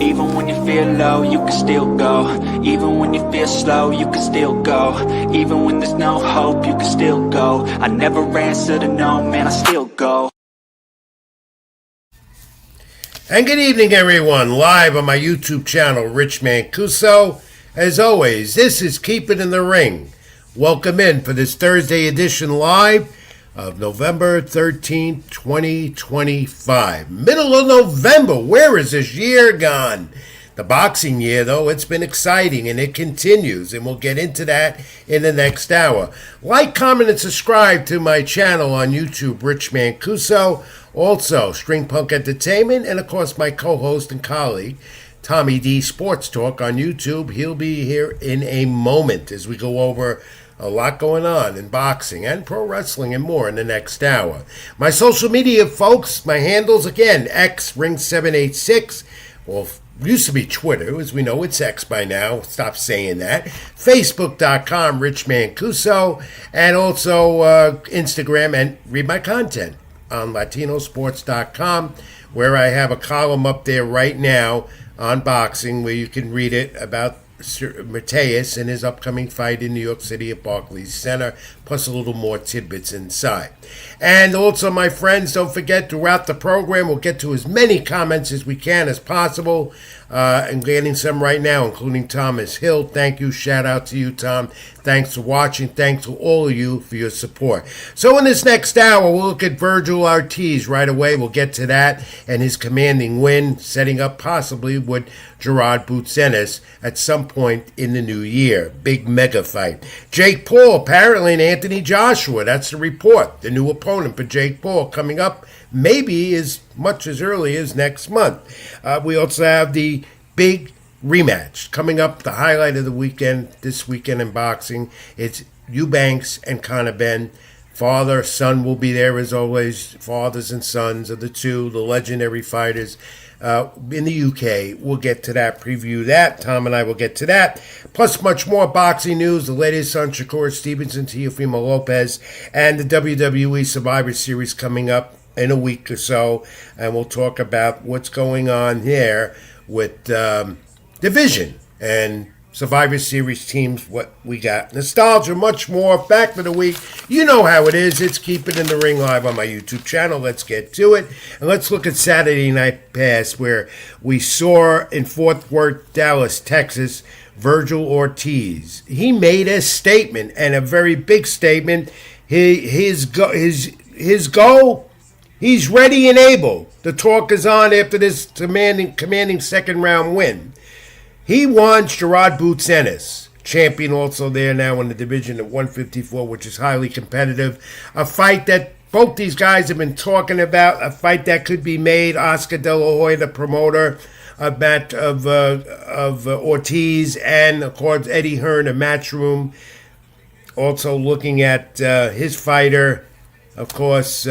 Even when you feel low, you can still go. Even when you feel slow, you can still go. Even when there's no hope, you can still go. I never answer to no, man, I still go. And good evening, everyone, live on my YouTube channel, Rich Mancuso. As always, this is Keep It in the Ring. Welcome in for this Thursday edition live of November 13th, 2025. Middle of November, where is this year gone? The boxing year, though, it's been exciting and it continues, and we'll get into that in the next hour. Like, comment, and subscribe to my channel on YouTube, Rich Mancuso. Also, String Punk Entertainment, and of course my co-host and colleague, Tommy D Sports Talk on YouTube. He'll be here in a moment as we go over a lot going on in boxing and pro wrestling and more in the next hour. My social media, folks, my handles, again, XRing786, well, used to be Twitter, as we know it's X by now. Stop saying that. Facebook.com, Rich Mancuso, and also Instagram, and read my content on LatinoSports.com, where I have a column up there right now on boxing where you can read it about Mateus and his upcoming fight in New York City at Barclays Center, plus a little more tidbits inside. And also, my friends, don't forget, throughout the program, we'll get to as many comments as we can as possible. And getting some right now, including Thomas Hill. Thank you. Shout out to you, Tom. Thanks for watching. Thanks to all of you for your support. So in this next hour, we'll look at Vergil Ortiz right away. We'll get to that and his commanding win, setting up possibly with Jaron Ennis at some point in the new year. Big mega fight. Jake Paul, apparently, and Anthony Joshua. That's the report. The new opponent for Jake Paul coming up maybe as much as early as next month. We also have the big rematch coming up, the highlight of the weekend, this weekend in boxing. It's Eubanks and Conor Benn. Father, son will be there as always. Fathers and sons of the two, the legendary fighters in the UK. We'll get to that, preview that. Tom and I will get to that. Plus much more boxing news, the latest on Shakur Stevenson, Teofimo Lopez, and the WWE Survivor Series coming up in a week or so. And we'll talk about what's going on here with Division and Survivor Series teams, what we got. Nostalgia, much more. Fact of the week. You know how it is. It's Keep It in the Ring live on my YouTube channel. Let's get to it. And let's look at Saturday Night Pass, where we saw in Fort Worth, Dallas, Texas, Vergil Ortiz. He made a statement, and a very big statement. His goal, he's ready and able. The talk is on after this commanding second round win. He wants Jaron Ennis, champion also there now in the division at 154, which is highly competitive. A fight that both these guys have been talking about, a fight that could be made. Oscar De La Hoya, the promoter of Ortiz, and of course Eddie Hearn, a Matchroom, also looking at his fighter, of course,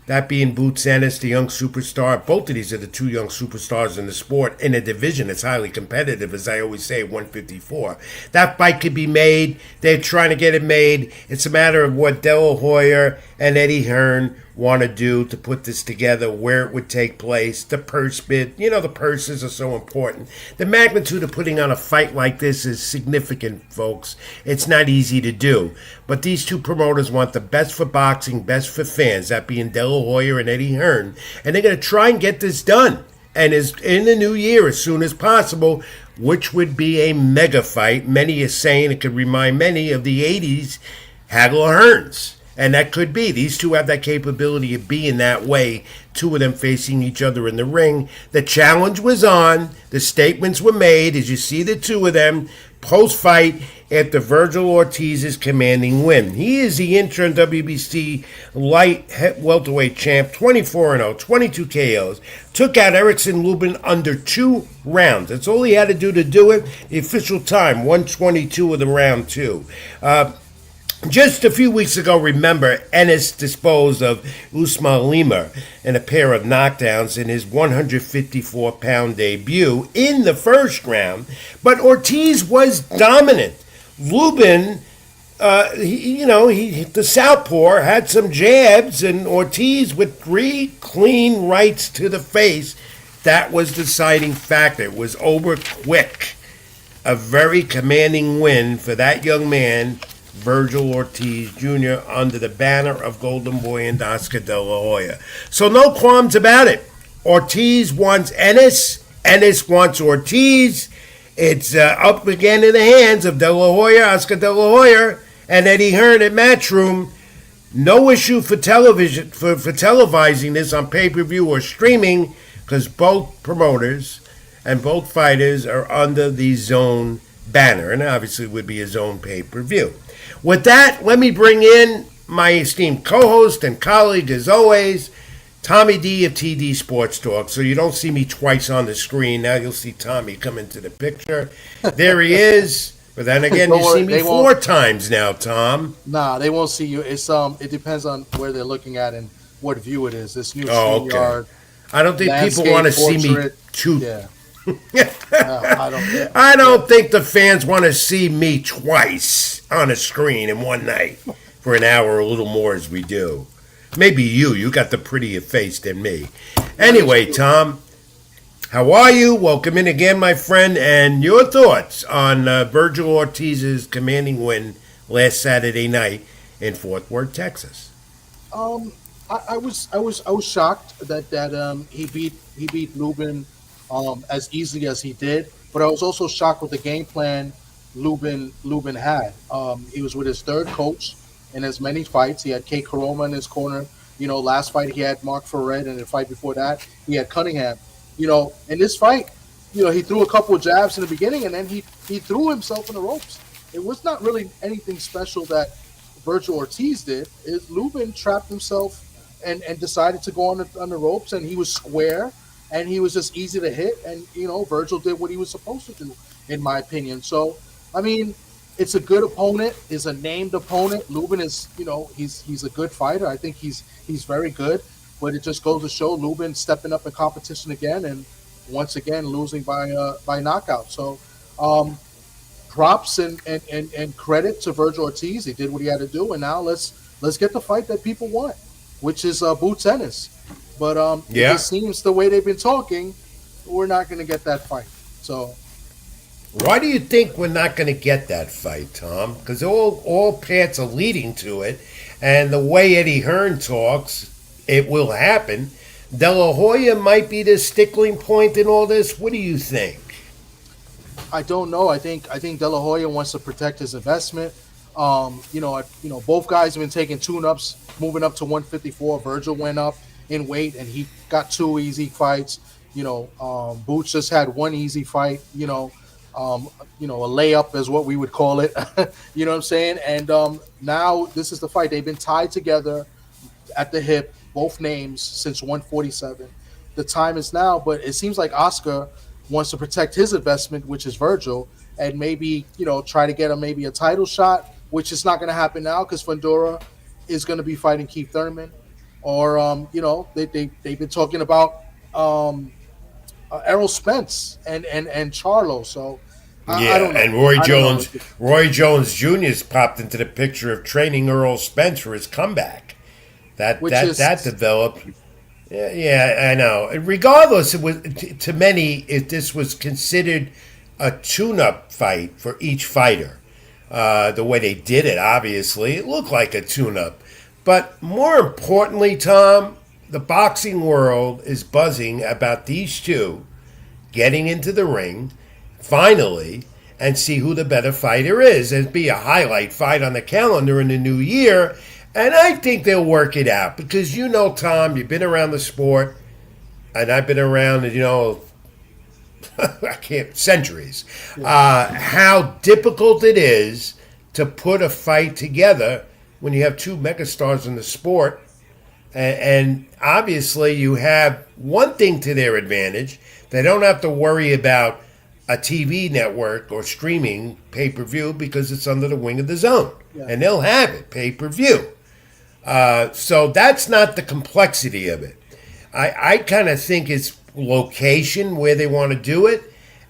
that being Ennis, the young superstar. Both of these are the two young superstars in the sport in a division that's highly competitive, as I always say, 154. That fight could be made. They're trying to get it made. It's a matter of what De La Hoya and Eddie Hearn want to do to put this together, where it would take place, the purse bid. You know, the purses are so important. The magnitude of putting on a fight like this is significant, folks. It's not easy to do. But these two promoters want the best for boxing, best for fans, that being De La Hoya and Eddie Hearn. And they're going to try and get this done. And is in the new year as soon as possible, which would be a mega fight. Many are saying it could remind many of the 80s Hagler Hearns. And that could be. These two have that capability of being that way, two of them facing each other in the ring. The challenge was on. The statements were made, as you see the two of them, post-fight after Vergil Ortiz's commanding win. He is the interim WBC light welterweight champ, 24-0, 22 KOs. Took out Erickson Lubin under 2 rounds. That's all he had to do it. The official time, 1:22 of the round 2. Just a few weeks ago, remember, Ennis disposed of Usman Lima in a pair of knockdowns in his 154-pound debut in the first round, but Ortiz was dominant. Lubin, the southpaw had some jabs, and Ortiz with 3 clean rights to the face that was the deciding factor. It was over quick. A very commanding win for that young man, Vergil Ortiz Jr., under the banner of Golden Boy and Oscar De La Hoya. So no qualms about it. Ortiz wants Ennis. Ennis wants Ortiz. It's up again in the hands of De La Hoya, Oscar De La Hoya, and Eddie Hearn at Matchroom. No issue for television for televising this on pay-per-view or streaming, because both promoters and both fighters are under the Zone banner, and obviously would be a Zone pay-per-view. With that, let me bring in my esteemed co-host and colleague, as always, Tommy D of TD Sports Talk. So you don't see me twice on the screen. Now you'll see Tommy come into the picture. There he is. But then again, you see me 4 times now, Tom. Nah, they won't see you. It's it depends on where they're looking at and what view it is. This new StreamYard. I don't think people want to see me too. Yeah. I don't think the fans want to see me twice on a screen in one night for an hour or a little more as we do. Maybe you got the prettier face than me. Anyway, Tom, how are you? Welcome in again, my friend, and your thoughts on Vergil Ortiz's commanding win last Saturday night in Fort Worth, Texas. I was shocked that he beat Lubin as easily as he did, but I was also shocked with the game plan Lubin had. He was with his third coach in as many fights. He had Kate Karoma in his corner. Last fight he had Mark Ferret, and the fight before that he had Cunningham. In this fight, he threw a couple of jabs in the beginning, and then he threw himself in the ropes. It was not really anything special that Vergil Ortiz did. Lubin trapped himself and decided to go on the ropes, and he was square, and he was just easy to hit, and Vergil did what he was supposed to do, in my opinion. So, I mean, it's a good opponent. It's a named opponent. Lubin is, he's a good fighter. I think he's very good. But it just goes to show Lubin stepping up in competition again, and once again losing by knockout. So, props and credit to Vergil Ortiz. He did what he had to do, and now let's get the fight that people want, which is Boots Ennis. But it seems the way they've been talking, we're not going to get that fight. So, why do you think we're not going to get that fight, Tom? Because all paths are leading to it, and the way Eddie Hearn talks, it will happen. De La Hoya might be the stickling point in all this. What do you think? I don't know. I think De La Hoya wants to protect his investment. Both guys have been taking tune-ups, moving up to 154. Vergil went up in weight, and he got 2 easy fights. Boots just had 1 easy fight. A layup is what we would call it. You know what I'm saying? And now this is the fight. They've been tied together at the hip, both names, since 147. The time is now, but it seems like Oscar wants to protect his investment, which is Vergil, and maybe, try to get him maybe a title shot, which is not going to happen now because Fundora is going to be fighting Keith Thurman. Or, they've been talking about Errol Spence and Charlo. So, I don't know. And Roy Jones Jr.'s popped into the picture of training Errol Spence for his comeback. That developed. Yeah, I know. Regardless, it was to many. This was considered a tune-up fight for each fighter. The way they did it, obviously, it looked like a tune-up. But more importantly, Tom, the boxing world is buzzing about these two getting into the ring finally and see who the better fighter is. It'd be a highlight fight on the calendar in the new year. And I think they'll work it out because, Tom, you've been around the sport, and I've been around, centuries. How difficult it is to put a fight together when you have 2 megastars in the sport. And obviously you have one thing to their advantage. They don't have to worry about a TV network or streaming pay-per-view because it's under the wing of the Zone. Yeah. And they'll have it pay-per-view. So that's not the complexity of it. I kind of think it's location where they want to do it.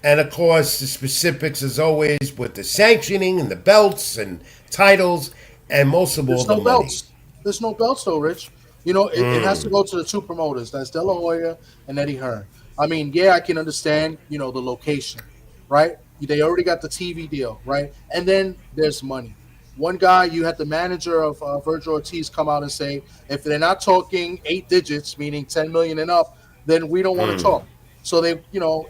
And, of course, the specifics, as always, with the sanctioning and the belts and titles and most of all the money. Belts. There's no belts, though, Rich. It has to go to the 2 promoters. That's De La Hoya and Eddie Hearn. I mean, yeah, I can understand, the location, right? They already got the TV deal, right? And then there's money. One guy, you had the manager of Vergil Ortiz come out and say, if they're not talking 8 digits, meaning 10 million and up, then we don't want to talk. So they,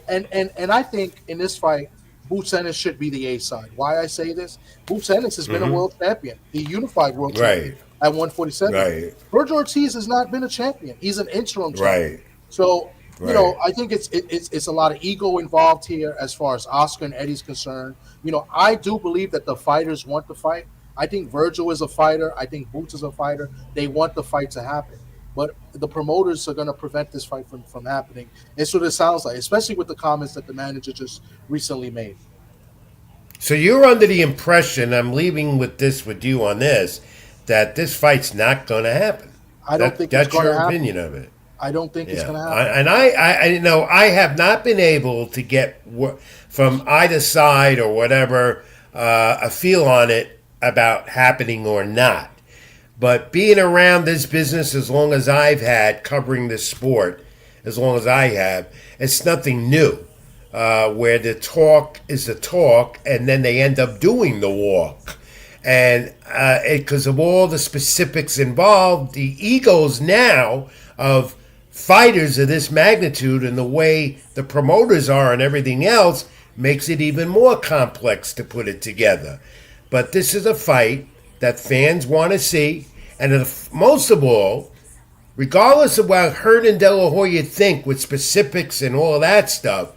and I think in this fight, Boots Ennis should be the A side. Why I say this? Boots Ennis has been a world champion, the unified world champion Right. at 147. Right. Vergil Ortiz has not been a champion. He's an interim champion. Right. So, Right. I think it's a lot of ego involved here as far as Oscar and Eddie's concerned. I do believe that the fighters want to fight. I think Virgil is a fighter. I think Boots is a fighter. They want the fight to happen. But the promoters are going to prevent this fight from happening. It's what it sounds like, especially with the comments that the manager just recently made. So you're under the impression, I'm leaving with you on this, that this fight's not going to happen. I don't think it's That's going to your happen. opinion of it. I don't think it's Yeah, going to happen. I have not been able to get from either side or whatever a feel on it about happening or not. But being around this business as long as I've had, covering this sport as long as I have, it's nothing new. Where the talk is the talk, and then they end up doing the walk. And because of all the specifics involved, the egos now of fighters of this magnitude and the way the promoters are and everything else makes it even more complex to put it together. But this is a fight that fans want to see, and most of all, regardless of what Hearn and De La Hoya think with specifics and all of that stuff,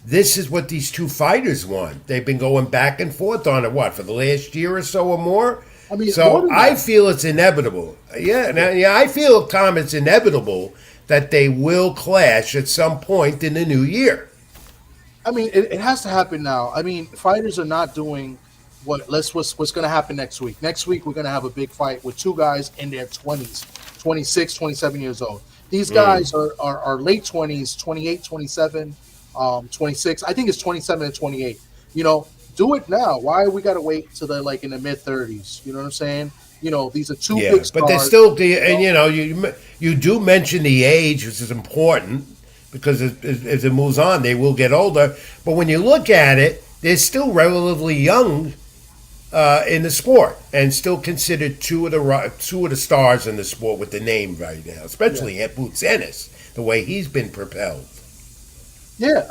this is what these two fighters want. They've been going back and forth on it, for the last year or so or more? I mean, more so than I that. feel it's inevitable. I feel, Tom, it's inevitable that they will clash at some point in the new year. I mean, it has to happen now. I mean, fighters are not doing what's going to happen next week. Next week, we're going to have a big fight with two guys in their 20s, 26, 27 years old. These guys are late 20s, 28, 27, 26. I think it's 27 and 28. Do it now. Why we got to wait till they're like in the mid 30s? You know what I'm saying? These are two big stars. But they're still, and you do mention the age, which is important because as it moves on, they will get older. But when you look at it, they're still relatively young in the sport and still considered two of the stars in the sport with the name right now, especially at Boots Ennis, the way he's been propelled. Yeah,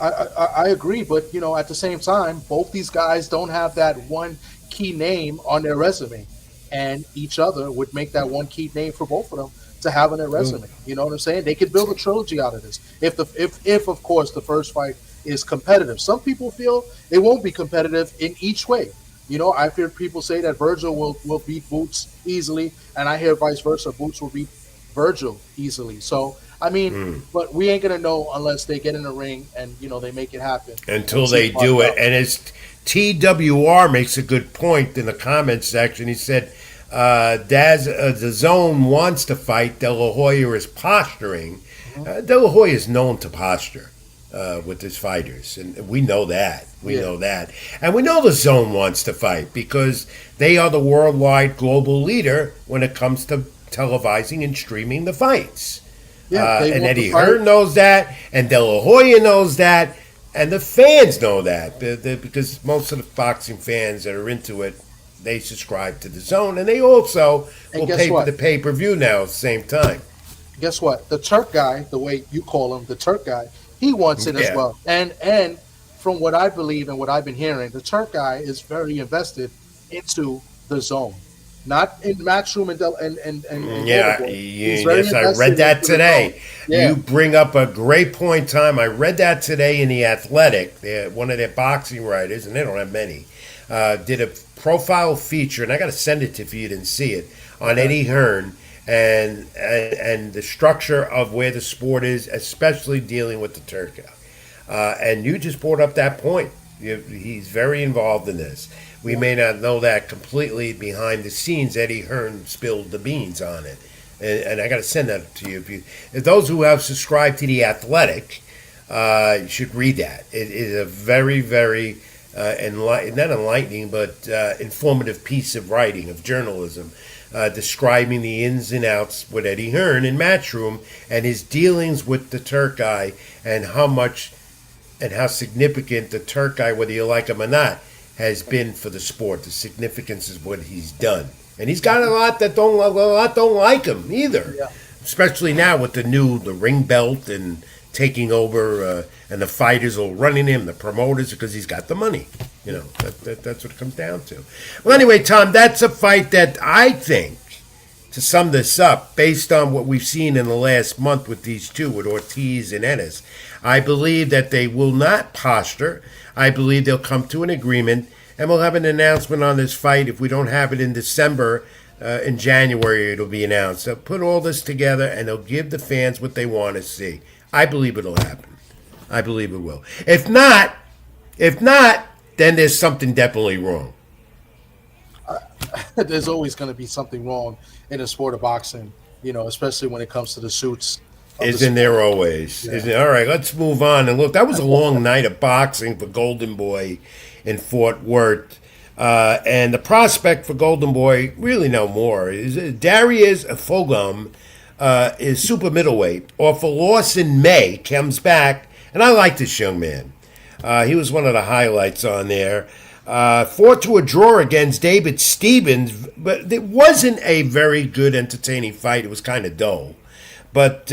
I agree, but at the same time, both these guys don't have that one key name on their resume, and each other would make that one key name for both of them to have on their resume. You know what I'm saying? They could build a trilogy out of this if of course the first fight is competitive. Some people feel it won't be competitive in each way. I've heard people say that Virgil will beat Boots easily, and I hear vice versa. Boots will beat Virgil easily. So I mean, but we ain't gonna know unless they get in the ring and they make it happen. Until they do it, and as TWR makes a good point in the comments section, he said, the zone wants to fight. De La Hoya is posturing. De La Hoya is known to posture with his fighters, and we know that. We know that, and we know the zone wants to fight because they are the worldwide global leader when it comes to televising and streaming the fights. And Eddie Hearn knows that, and De La Hoya knows that, and the fans know that because most of the boxing fans that are into it, they subscribe to the zone, and they also will pay for the pay-per-view now at the same time. Guess what? The Turk guy, the way you call him, the Turk guy, he wants it as well. And from what I believe and what I've been hearing, the Turk guy is very invested into the zone. Not in Matchroom and yes, I read that today. You bring up a great point, Tom. I read that today in The Athletic. One of their boxing writers, and they don't have many, did a profile feature, and I got to send it to you if you didn't see it, on Eddie Hearn and the structure of where the sport is, especially dealing with the Turk. And you just brought up that point. He's very involved in this. We may not know that completely behind the scenes. Eddie Hearn spilled the beans on it, and I got to send that to you. If those who have subscribed to The Athletic, you should read that. It is a very, very not enlightening, but informative piece of writing, of journalism. describing the ins and outs with Eddie Hearn in Matchroom and his dealings with the Turk guy and how much and how significant the Turk guy, whether you like him or not, has been for the sport. The significance is what he's done. And he's got a lot that don't like him either. Yeah. Especially now with the ring belt and taking over, and the fighters are running him, the promoters, because he's got the money. That's what it comes down to. Well, anyway, Tom, that's a fight that I think, to sum this up, based on what we've seen in the last month with these two, with Ortiz and Ennis, I believe that they will not posture. I believe they'll come to an agreement, and we'll have an announcement on this fight. If we don't have it in December, in January it'll be announced. They'll put all this together, and they'll give the fans what they want to see. I believe it'll happen. I believe it will. If not, then there's something definitely wrong. There's always going to be something wrong in the sport of boxing, especially when it comes to the suits. Isn't there always? Yeah. All right, let's move on. And look, that was a long night of boxing for Golden Boy in Fort Worth. And the prospect for Golden Boy, really no more. Darius Fogum is super middleweight. Off a loss in May, comes back. And I like this young man. He was one of the highlights on there. Fought to a draw against David Stevens, but it wasn't a very good, entertaining fight. It was kind of dull. But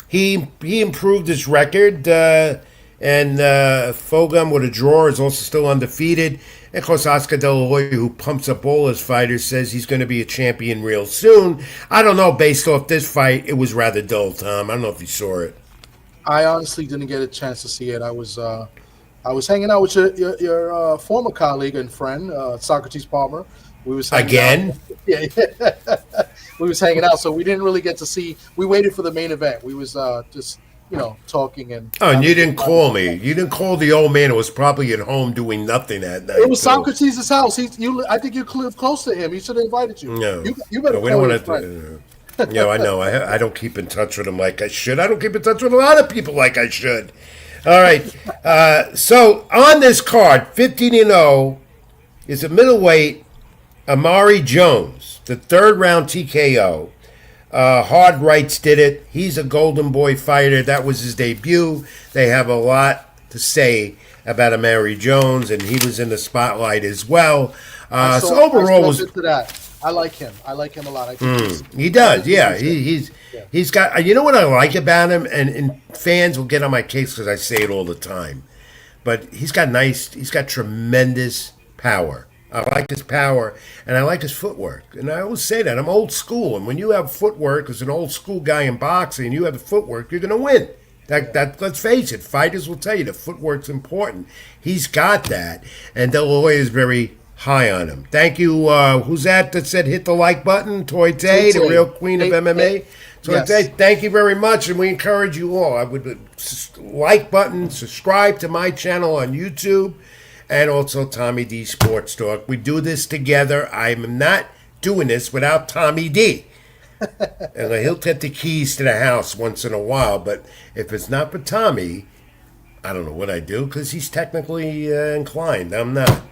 he improved his record, and Fogum with a draw is also still undefeated. And of course, Oscar De La Hoya, who pumps up all his fighters, says he's going to be a champion real soon. I don't know, based off this fight, it was rather dull, Tom. I don't know if you saw it. I honestly didn't get a chance to see it. I was hanging out with your former colleague and friend, Socrates Palmer. We was again. Yeah. We was hanging out, so we didn't really get to see. We waited for the main event. We was just talking and. Oh, and you didn't call me. You didn't call the old man who was probably at home doing nothing that night. It was Socrates' house. I think you live close to him. He should have invited you. No, you better. We don't want to. I know. I don't keep in touch with him like I should. I don't keep in touch with a lot of people like I should. All right. So on this card, 15-0 is a middleweight Amari Jones, the third round TKO. Hard Rights did it. He's a Golden Boy fighter. That was his debut. They have a lot to say about Amari Jones, and he was in the spotlight as well. So overall, was into that. I like him. I like him a lot. I think he does. Yeah, he's got. You know what I like about him, and fans will get on my case because I say it all the time, but he's got tremendous power. I like his power, and I like his footwork. And I always say that. I'm old school, and when you have footwork as an old school guy in boxing, and you have the footwork, you're going to win. That let's face it, fighters will tell you the footwork's important. He's got that, and De La Hoya is very high on him. Thank you. Who's that said hit the like button? Toy Tay, the real queen of MMA. Toy Tay, thank you very much, and we encourage you all. I would like button, subscribe to my channel on YouTube, and also Tommy D Sports Talk. We do this together. I'm not doing this without Tommy D. And he'll get the keys to the house once in a while, but if it's not for Tommy, I don't know what I do because he's technically inclined. I'm not. All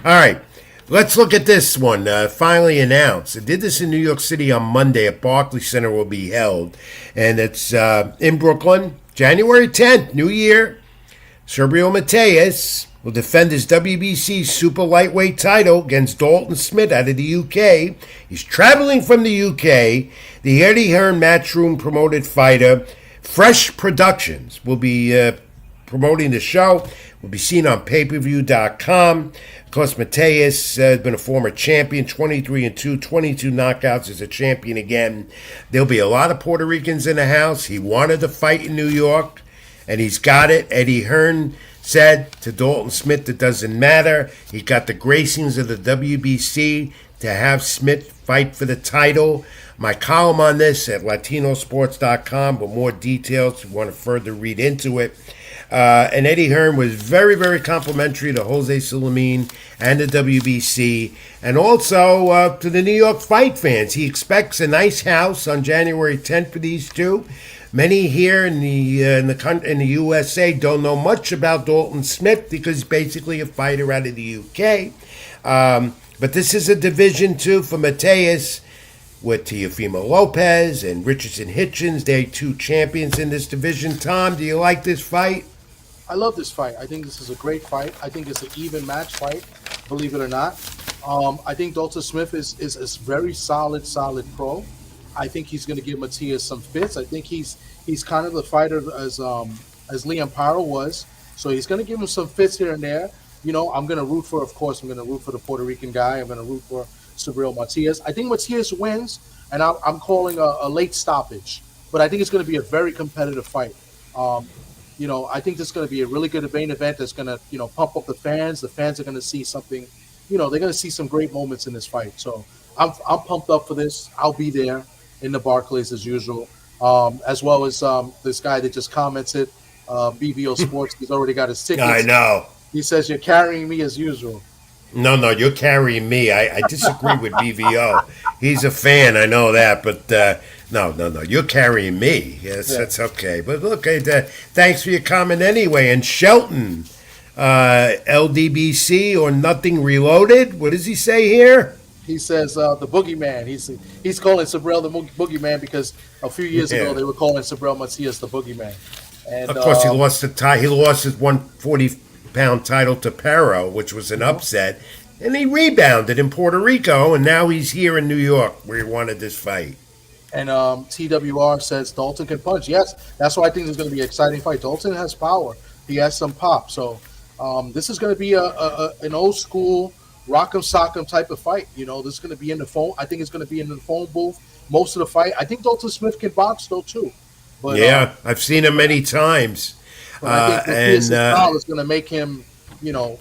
right, let's look at this one. Finally announced. It did this in New York City on Monday at Barclays Center will be held, and it's in Brooklyn, January 10th, New Year. Sergio Mateus will defend his WBC super lightweight title against Dalton Smith out of the UK. He's traveling from the UK. The Eddie Hearn Matchroom promoted fighter, Fresh Productions, will be promoting the show. Will be seen on payperview.com. Of course, Mateus has been a former champion, 23-2, 22 knockouts, is a champion again. There'll be a lot of Puerto Ricans in the house. He wanted to fight in New York, and he's got it. Eddie Hearn said to Dalton Smith it doesn't matter. He got the gracings of the WBC to have Smith fight for the title. My column on this at latinosports.com with more details if you want to further read into it. And Eddie Hearn was very, very complimentary to Jose Sulaiman and the WBC, and also to the New York fight fans. He expects a nice house on January 10th for these two. Many here in the USA don't know much about Dalton Smith because he's basically a fighter out of the UK. But this is a Division 2 for Mateus with Teofimo Lopez and Richardson Hitchens. They're two champions in this division. Tom, do you like this fight? I love this fight. I think this is a great fight. I think it's an even match fight, believe it or not. I think Dalton Smith is a very solid pro. I think he's going to give Matias some fits. I think he's kind of the fighter as Liam Paro was. So he's going to give him some fits here and there. You know, I'm going to root for the Puerto Rican guy. I'm going to root for Subriel Matias. I think Matias wins, and I'm calling a late stoppage. But I think it's going to be a very competitive fight. You know, I think this is going to be a really good main event that's going to, you know, pump up the fans. The fans are going to see something, you know, they're going to see some great moments in this fight. So I'm pumped up for this. I'll be there in the Barclays as usual, as well as this guy that just commented, BVO Sports. He's already got his tickets. I know. He says, you're carrying me as usual. No, you're carrying me. I disagree with BVO. He's a fan, I know that, but no, you're carrying me. Yes, yeah. That's okay. But look, thanks for your comment anyway. And Shelton, LDBC or Nothing Reloaded. What does he say here? He says the boogeyman. He's calling Subriel the boogeyman because a few years ago they were calling Subriel Matias the boogeyman. And, of course, he lost the tie. He lost his 140-pound title to Pero, which was an upset, and he rebounded in Puerto Rico, and now he's here in New York where he wanted this fight. And TWR says Dalton can punch. Yes, that's why I think it's going to be an exciting fight. Dalton has power. He has some pop. So this is going to be an old school rock'em sock'em type of fight. You know, this is going to be in the phone. I think it's going to be in the phone booth most of the fight. I think Dalton Smith can box though too. But, yeah, I've seen him many times. I think his style is going to make him, you know,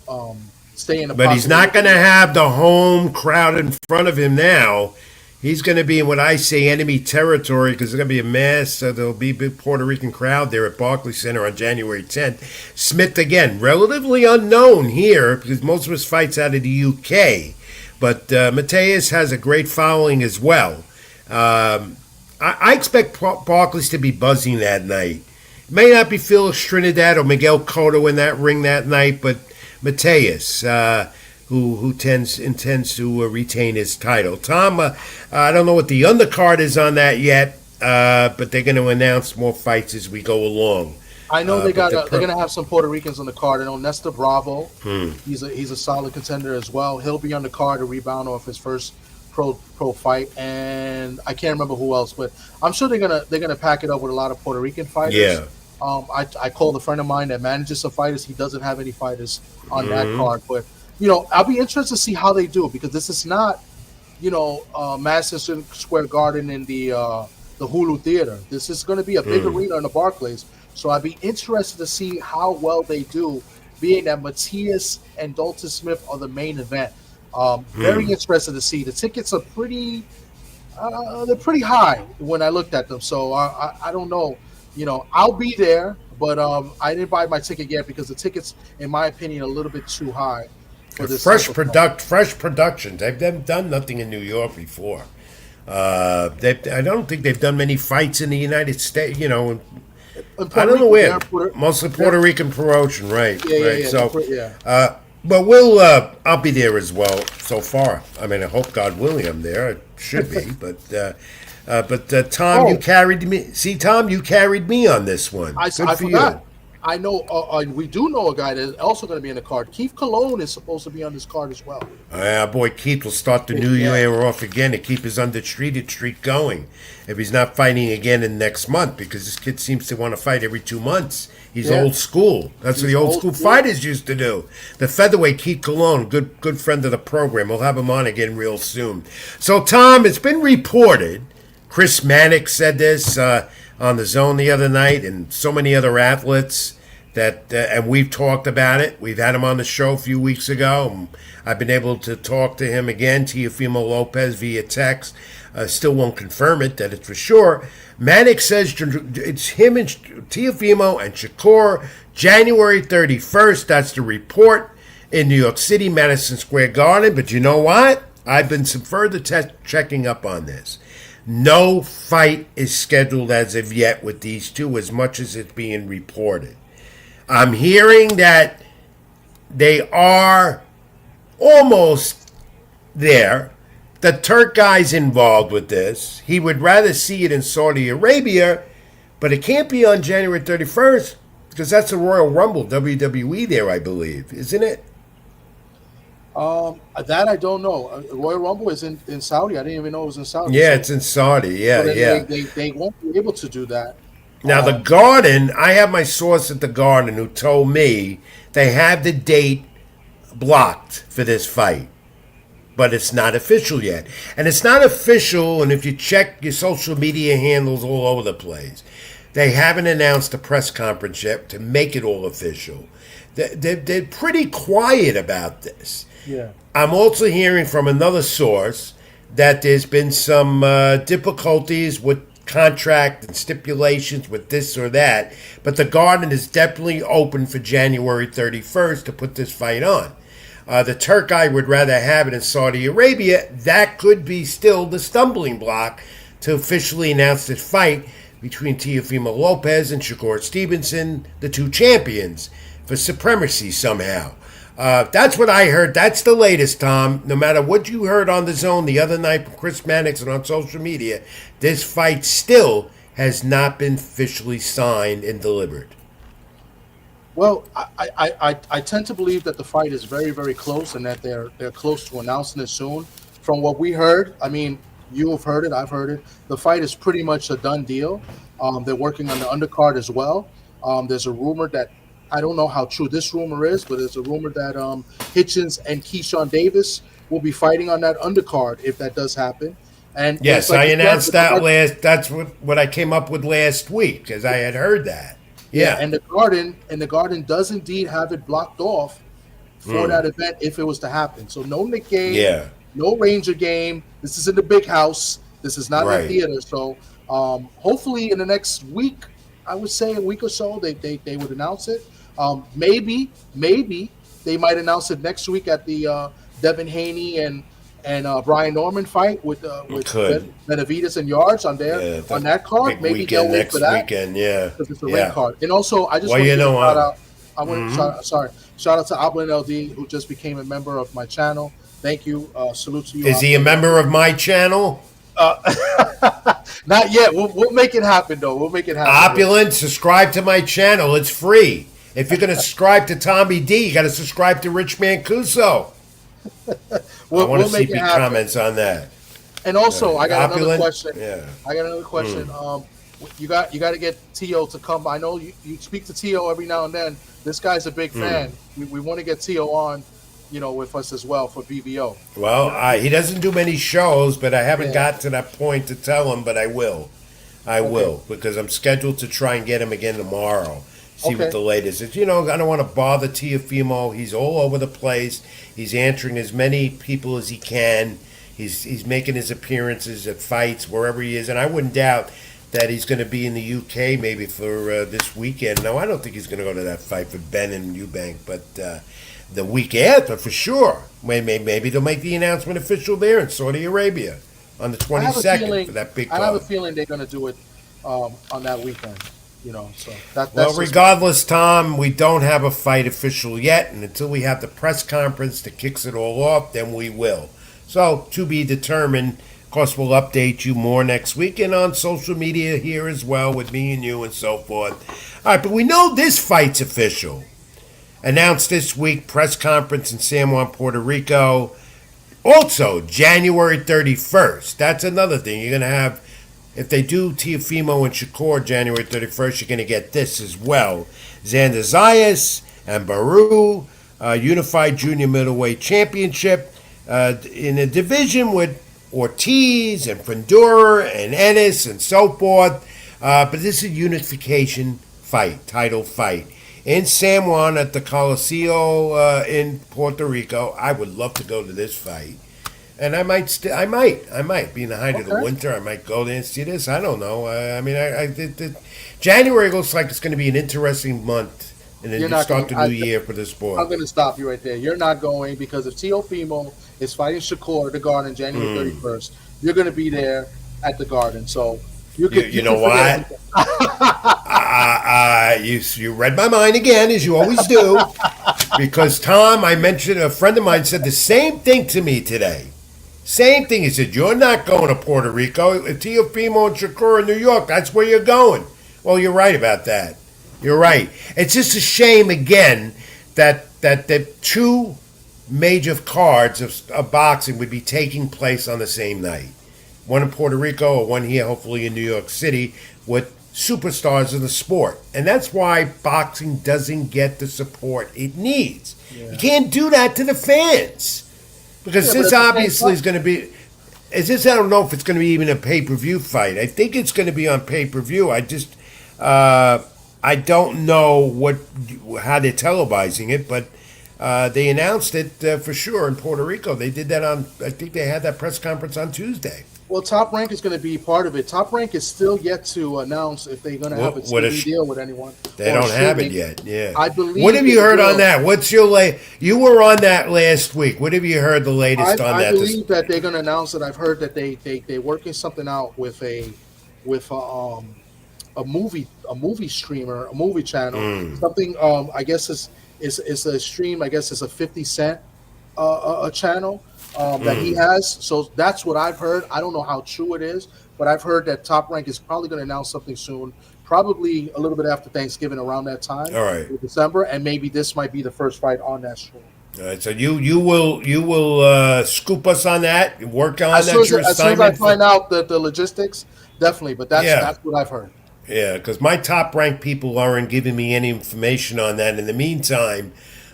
stay in the. But he's not going to have the home crowd in front of him now. He's going to be in what I say enemy territory because there's going to be a mass. There'll be a big Puerto Rican crowd there at Barclays Center on January 10th. Smith, again, relatively unknown here because most of his fights out of the UK. But Mateus has a great following as well. I expect Barclays to be buzzing that night. It may not be Felix Trinidad or Miguel Cotto in that ring that night, but Mateus, who intends to retain his title. Tom, I don't know what the undercard is on that yet, but they're going to announce more fights as we go along. I know they're going to have some Puerto Ricans on the card. I know Nestor Bravo. He's a solid contender as well. He'll be on the card to rebound off his first pro fight, and I can't remember who else, but I'm sure they're gonna pack it up with a lot of Puerto Rican fighters. Yeah. I called a friend of mine that manages some fighters. He doesn't have any fighters on that card, but you know, I'll be interested to see how they do because this is not, you know, Madison Square Garden in the Hulu Theater. This is going to be a big arena in the Barclays, so I'd be interested to see how well they do, being that Matias and Dalton Smith are the main event. Very interested to see. The tickets are they're pretty high when I looked at them. So I don't know. You know, I'll be there, but I didn't buy my ticket yet because the tickets, in my opinion, are a little bit too high for this. Fresh productions. They've done nothing in New York before. I don't think they've done many fights in the United States. You know, I don't know where. Mostly Puerto Rican promotion, right? Yeah. So, but I'll be there as well. So far, I mean, I hope God willing I'm there. I should be, but Tom, you carried me. See, Tom, you carried me on this one. I forgot. You. I know. We do know a guy that's also going to be in the card. Keith Colon is supposed to be on this card as well. Boy, Keith will start the new year off again to keep his undefeated streak going. If he's not fighting again in next month, because this kid seems to want to fight every 2 months. He's old school. That's what the old school fighters used to do. The featherweight Keith Colon, good friend of the program. We'll have him on again real soon. So, Tom, it's been reported. Chris Mannix said this on the Zone the other night, and so many other athletes that, and we've talked about it. We've had him on the show a few weeks ago. I've been able to talk to him again, Teofimo Lopez, via text. Still won't confirm it, that it's for sure. Mannix says it's him and Teofimo and Shakur, January 31st. That's the report in New York City, Madison Square Garden. But you know what? I've been some further checking up on this. No fight is scheduled as of yet with these two, as much as it's being reported. I'm hearing that they are almost there. The Turk guy's involved with this. He would rather see it in Saudi Arabia, but it can't be on January 31st because that's the Royal Rumble, WWE there, I believe, isn't it? That I don't know. Royal Rumble is in Saudi. I didn't even know it was in Saudi. Yeah, it's in Saudi. Yeah, so yeah. They won't be able to do that. Now, the Garden, I have my source at the Garden who told me they have the date blocked for this fight, but it's not official yet. And it's not official, and if you check your social media handles all over the place, they haven't announced a press conference yet to make it all official. They're pretty quiet about this. Yeah. I'm also hearing from another source that there's been some difficulties with contract and stipulations with this or that, but the Garden is definitely open for January 31st to put this fight on. The Turk guy would rather have it in Saudi Arabia. That could be still the stumbling block to officially announce this fight between Teofimo Lopez and Shakur Stevenson, the two champions, for supremacy somehow. That's what I heard. That's the latest, Tom. No matter what you heard on the Zone the other night from Chris Mannix and on social media, this fight still has not been officially signed and delivered. Well, I tend to believe that the fight is very, very close and that they're close to announcing it soon. From what we heard, I mean, you have heard it, I've heard it. The fight is pretty much a done deal. They're working on the undercard as well. There's a rumor that, I don't know how true this rumor is, but there's a rumor that Hitchens and Keyshawn Davis will be fighting on that undercard if that does happen. And yes, I announced that last. That's what I came up with last week because I had heard that. Yeah, and the Garden does indeed have it blocked off for that event if it was to happen. So no Nick game, no Ranger game. This is in the big house. This is not in the theater. So hopefully in the next week, I would say a week or so, they would announce it. Maybe they might announce it next week at the Devin Haney and Brian Norman fight with Benavidez and Yards on that card. Maybe they'll wait for that weekend, because it's a red card. And also, I just want to shout out. I want to shout out to Ablin LD who just became a member of my channel. Thank you. Salute to you. Is he a member of my channel? Not yet. We'll make it happen though. We'll make it happen. Opulent, subscribe to my channel. It's free. If you're going to subscribe to Tommy D, you got to subscribe to Rich Mancuso. I want to see your comments on that. And also, I got another question. Yeah. I got another question. You got to get Tio to come. I know you speak to Tio every now and then. This guy's a big fan. We want to get Tio on, with us as well for BBO. Well, he doesn't do many shows, but I haven't got to that point to tell him, but I will. I will, because I'm scheduled to try and get him again tomorrow. See what the latest is. I don't want to bother Teofimo. He's all over the place. He's answering as many people as he can. He's making his appearances at fights wherever he is, and I wouldn't doubt that he's going to be in the UK maybe for this weekend. No, I don't think he's going to go to that fight for Ben and Eubank, but the week after for sure. Maybe they'll make the announcement official there in Saudi Arabia on the 22nd for that big card. I have a feeling they're going to do it on that weekend. So that's regardless, Tom, we don't have a fight official yet, and until we have the press conference that kicks it all off, then we will. So, to be determined. Of course, we'll update you more next week and on social media here as well with me and you and so forth. All right, but we know this fight's official. Announced this week, press conference in San Juan, Puerto Rico. Also, January 31st. That's another thing. You're going to have, if they do Teofimo and Shakur January 31st, you're going to get this as well. Xander Zayas and Baru, Unified Junior Middleweight Championship in a division with Ortiz and Fundura and Ennis and so forth. But this is a unification fight, title fight. In San Juan at the Coliseo in Puerto Rico. I would love to go to this fight. And I might be in the height of the winter. I might go there and see this. I don't know. January looks like it's going to be an interesting month, and then you start the new year for the sport. I'm going to stop you right there. You're not going because if Teofimo is fighting Shakur at the Garden January 31st, you're going to be there at the Garden. So you know what? You read my mind again, as you always do, because Tom, I mentioned a friend of mine said the same thing to me today. Same thing. He said, you're not going to Puerto Rico. Teofimo and Shakur in New York. That's where you're going. Well, you're right about that. You're right. It's just a shame, again, that the two major cards of boxing would be taking place on the same night. One in Puerto Rico or one here, hopefully in New York City, with superstars of the sport. And that's why boxing doesn't get the support it needs. Yeah. You can't do that to the fans. Because this obviously is going to be... I don't know if it's going to be even a pay-per-view fight. I think it's going to be on pay-per-view. I just... I don't know how they're televising it, but they announced it for sure in Puerto Rico. They did that on... I think they had that press conference on Tuesday. Well, Top Rank is going to be part of it. Top Rank is still yet to announce if they're going to have a TV deal with anyone. They don't have it yet. Yeah, I believe. What have you heard on that? What's your You were on that last week. What have you heard the latest on that? I believe that they're going to announce it. I've heard that they're working something out with a movie streamer, a movie channel. Something I guess is a stream. I guess it's a 50 Cent a channel. That he has. So that's what I've heard. I don't know how true it is, but I've heard that Top Rank is probably going to announce something soon, probably a little bit after Thanksgiving, around that time, all right, in December, and maybe this might be the first fight on that stream. All right, so you will scoop us on that, work on that. As soon as I find out the logistics, definitely. But that's what I've heard. Yeah, because my Top Rank people aren't giving me any information on that. In the meantime,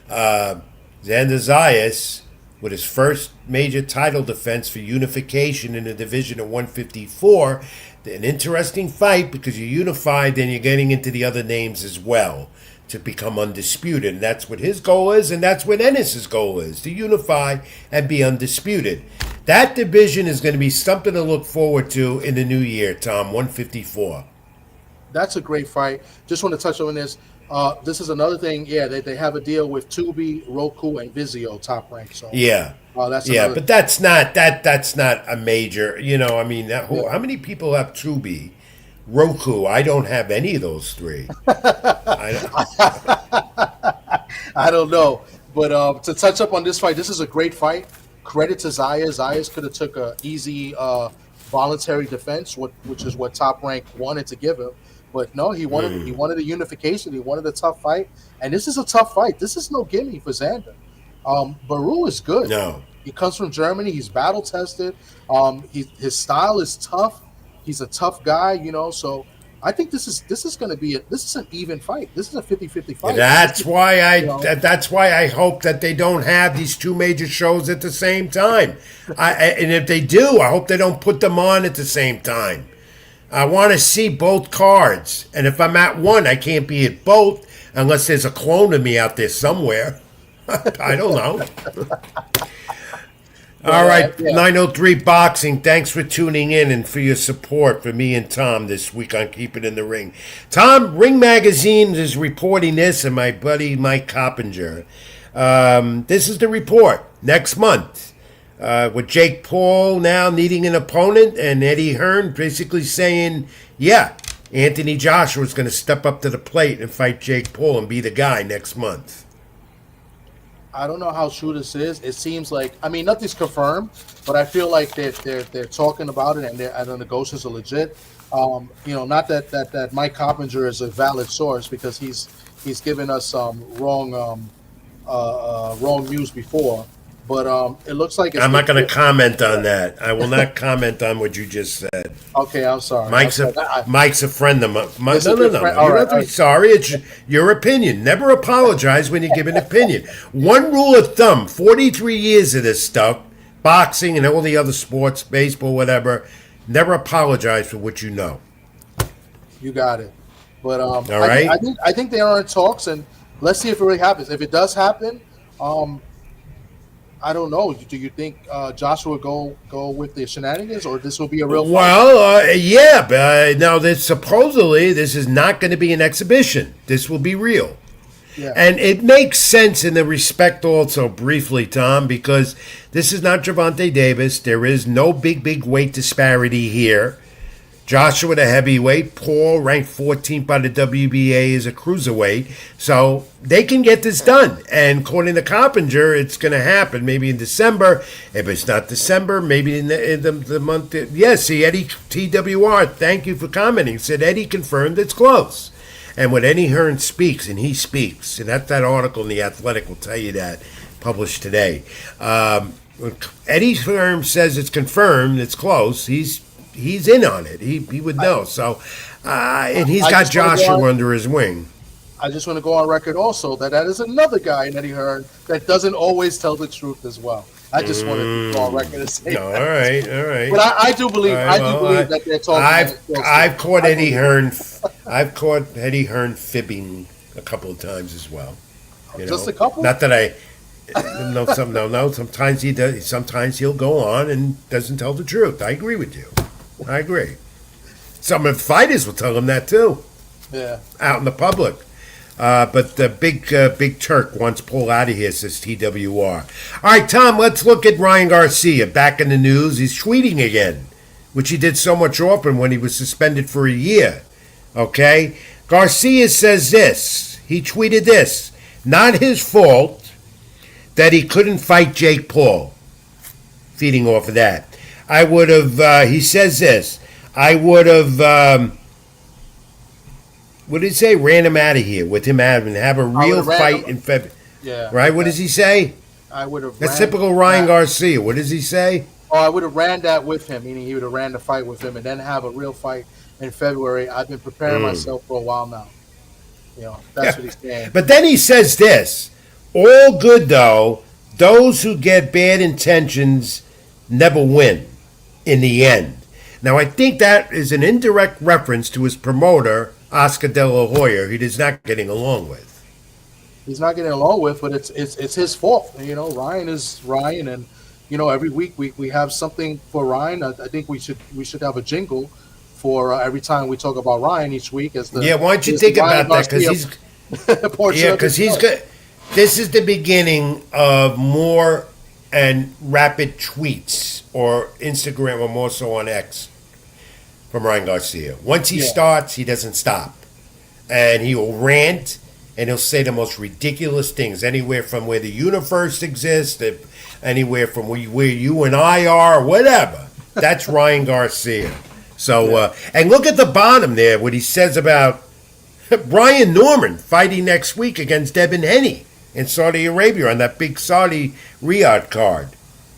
Xander Zayas, with his first major title defense for unification in the division of 154. An interesting fight because you're unified, then you're getting into the other names as well to become undisputed. And that's what his goal is, and that's what Ennis' goal is, to unify and be undisputed. That division is going to be something to look forward to in the new year, Tom, 154. That's a great fight. Just want to touch on this. This is another thing. Yeah, they have a deal with Tubi, Roku, and Vizio, Top Rank. So yeah, but that's not a major. I mean, how many people have Tubi, Roku? I don't have any of those three. I don't know, but to touch up on this fight, this is a great fight. Credit to Zayas. Zayas could have took a easy voluntary defense, which is what Top Rank wanted to give him. But no, he wanted a unification. He wanted a tough fight, and this is a tough fight. This is no gimme for Xander. Baru is good. No, he comes from Germany. He's battle tested. His style is tough. He's a tough guy, So I think this is going to be this is an even fight. This is a 50-50 fight. That's why I hope that they don't have these two major shows at the same time. And if they do, I hope they don't put them on at the same time. I want to see both cards. And if I'm at one, I can't be at both unless there's a clone of me out there somewhere. I don't know. All right, 903 Boxing, thanks for tuning in and for your support for me and Tom this week on Keep It in the Ring. Tom, Ring Magazine is reporting this, and my buddy Mike Coppinger. This is the report. Next month. With Jake Paul now needing an opponent and Eddie Hearn basically saying, yeah, Anthony Joshua is going to step up to the plate and fight Jake Paul and be the guy next month. I don't know how true this is. It seems like, nothing's confirmed, but I feel like they're talking about it and the negotiations are legit. Not that Mike Coppinger is a valid source because he's given us wrong news before. But it looks like I'm not going to comment on that. I will not comment on what you just said. Okay, I'm sorry. Mike's a friend of mine. No. You don't have to be sorry. It's your opinion. Never apologize when you give an opinion. One rule of thumb, 43 years of this stuff, boxing and all the other sports, baseball, whatever, never apologize for what you know. You got it. But all right. I think they are in talks, and let's see if it really happens. If it does happen, I don't know. Do you think Joshua go with the shenanigans, or this will be a real fight? Well, yeah, but now supposedly this is not going to be an exhibition. This will be real. Yeah. And it makes sense in the respect also, briefly, Tom, because this is not Gervonta Davis. There is no big weight disparity here. Joshua, the heavyweight. Paul, ranked 14th by the WBA, is a cruiserweight. So they can get this done. And according to Coppinger, it's going to happen maybe in December. If it's not December, maybe in the month. Yes, see, Eddie TWR, thank you for commenting. Said Eddie confirmed it's close. And when Eddie Hearn speaks, and he speaks, and that article in The Athletic will tell you that, published today. Eddie Hearn says it's confirmed, it's close. He's in on it. He would know. So, and he's got Joshua under his wing. I just want to go on record also that is another guy in Eddie Hearn that doesn't always tell the truth as well. I just wanted to go on record and say all that. All right. But I do believe that they're talking. I've caught Eddie Hearn. I've caught Eddie Hearn fibbing a couple of times as well. Just a couple. Not that I. No. Sometimes he does. Sometimes he'll go on and doesn't tell the truth. I agree with you. I agree. Some of the fighters will tell him that too. Yeah. Out in the public. But the big Turk wants Paul out of here, says TWR. All right, Tom, let's look at Ryan Garcia. Back in the news. He's tweeting again, which he did so much often when he was suspended for a year. Okay? Garcia says this. He tweeted this. Not his fault that he couldn't fight Jake Paul. Feeding off of that. I would have, he says this. I would have, what did he say? Ran him out of here with him having have a real fight in February. Yeah. Right? What does he say? I would have. That's typical Ryan Garcia. What does he say? Oh, I would have ran that with him, meaning he would have ran the fight with him and then have a real fight in February. I've been preparing myself for a while now. That's what he's saying. But then he says this. All good, though. Those who get bad intentions never win in the end. Now, I think that is an indirect reference to his promoter, Oscar De La Hoya, he is not getting along with. He's not getting along with, but it's his fault. Ryan is Ryan, and every week we have something for Ryan. I think we should have a jingle for every time we talk about Ryan each week. Why don't you think about that? Because he's good. This is the beginning of more and rapid tweets or Instagram or more so on X from Ryan Garcia. Once he starts, he doesn't stop. And he will rant and he'll say the most ridiculous things, anywhere from where the universe exists, anywhere from where you and I are, whatever. That's Ryan Garcia. So, and look at the bottom there, what he says about Brian Norman fighting next week against Devin Haney in Saudi Arabia on that big Saudi Riyadh card.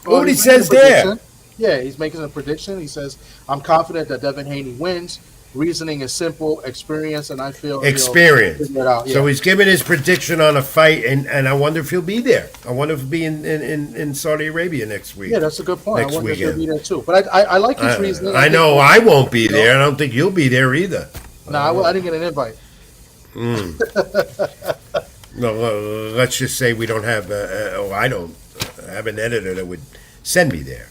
What he says there. Yeah, he's making a prediction. He says, I'm confident that Devin Haney wins. Reasoning is simple, experience, and I feel experience. Figure it out. Yeah. So he's giving his prediction on a fight, and I wonder if he'll be there. I wonder if he'll be in Saudi Arabia next week. Yeah, that's a good point. Next I wonder weekend. if he'll be there too. But I like his reasoning. I know I won't be there. I don't think you'll be there either. No, I didn't get an invite. No, let's just say we don't have. I don't have an editor that would send me there.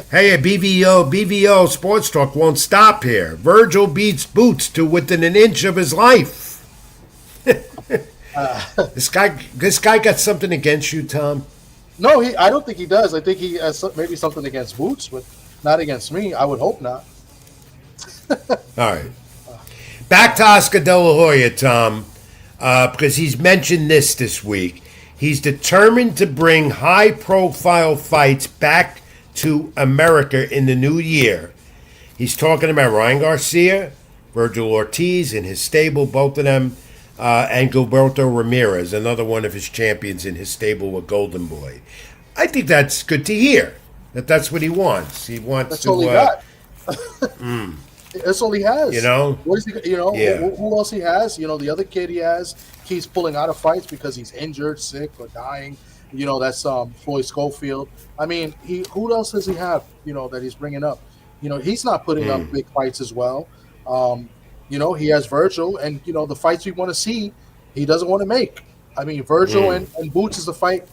Hey, BVO Sports Talk won't stop here. Virgil beats Boots to within an inch of his life. This guy got something against you, Tom? No, I don't think he does. I think he has maybe something against Boots, but not against me. I would hope not. All right. Back to Oscar De La Hoya, Tom, because he's mentioned this week. He's determined to bring high-profile fights back to America in the new year. He's talking about Ryan Garcia, Vergil Ortiz in his stable, both of them, and Gilberto Ramirez, another one of his champions in his stable with Golden Boy. I think that's good to hear. That's what he wants. He wants that's to. All he got. That's all he has. What is he? Who else he has? The other kid he has keeps pulling out of fights because he's injured, sick, or dying. That's Floyd Schofield. I mean, who else does he have? That he's bringing up. He's not putting up big fights as well. He has Virgil, and the fights we want to see, he doesn't want to make. I mean, Virgil and Boots is the fight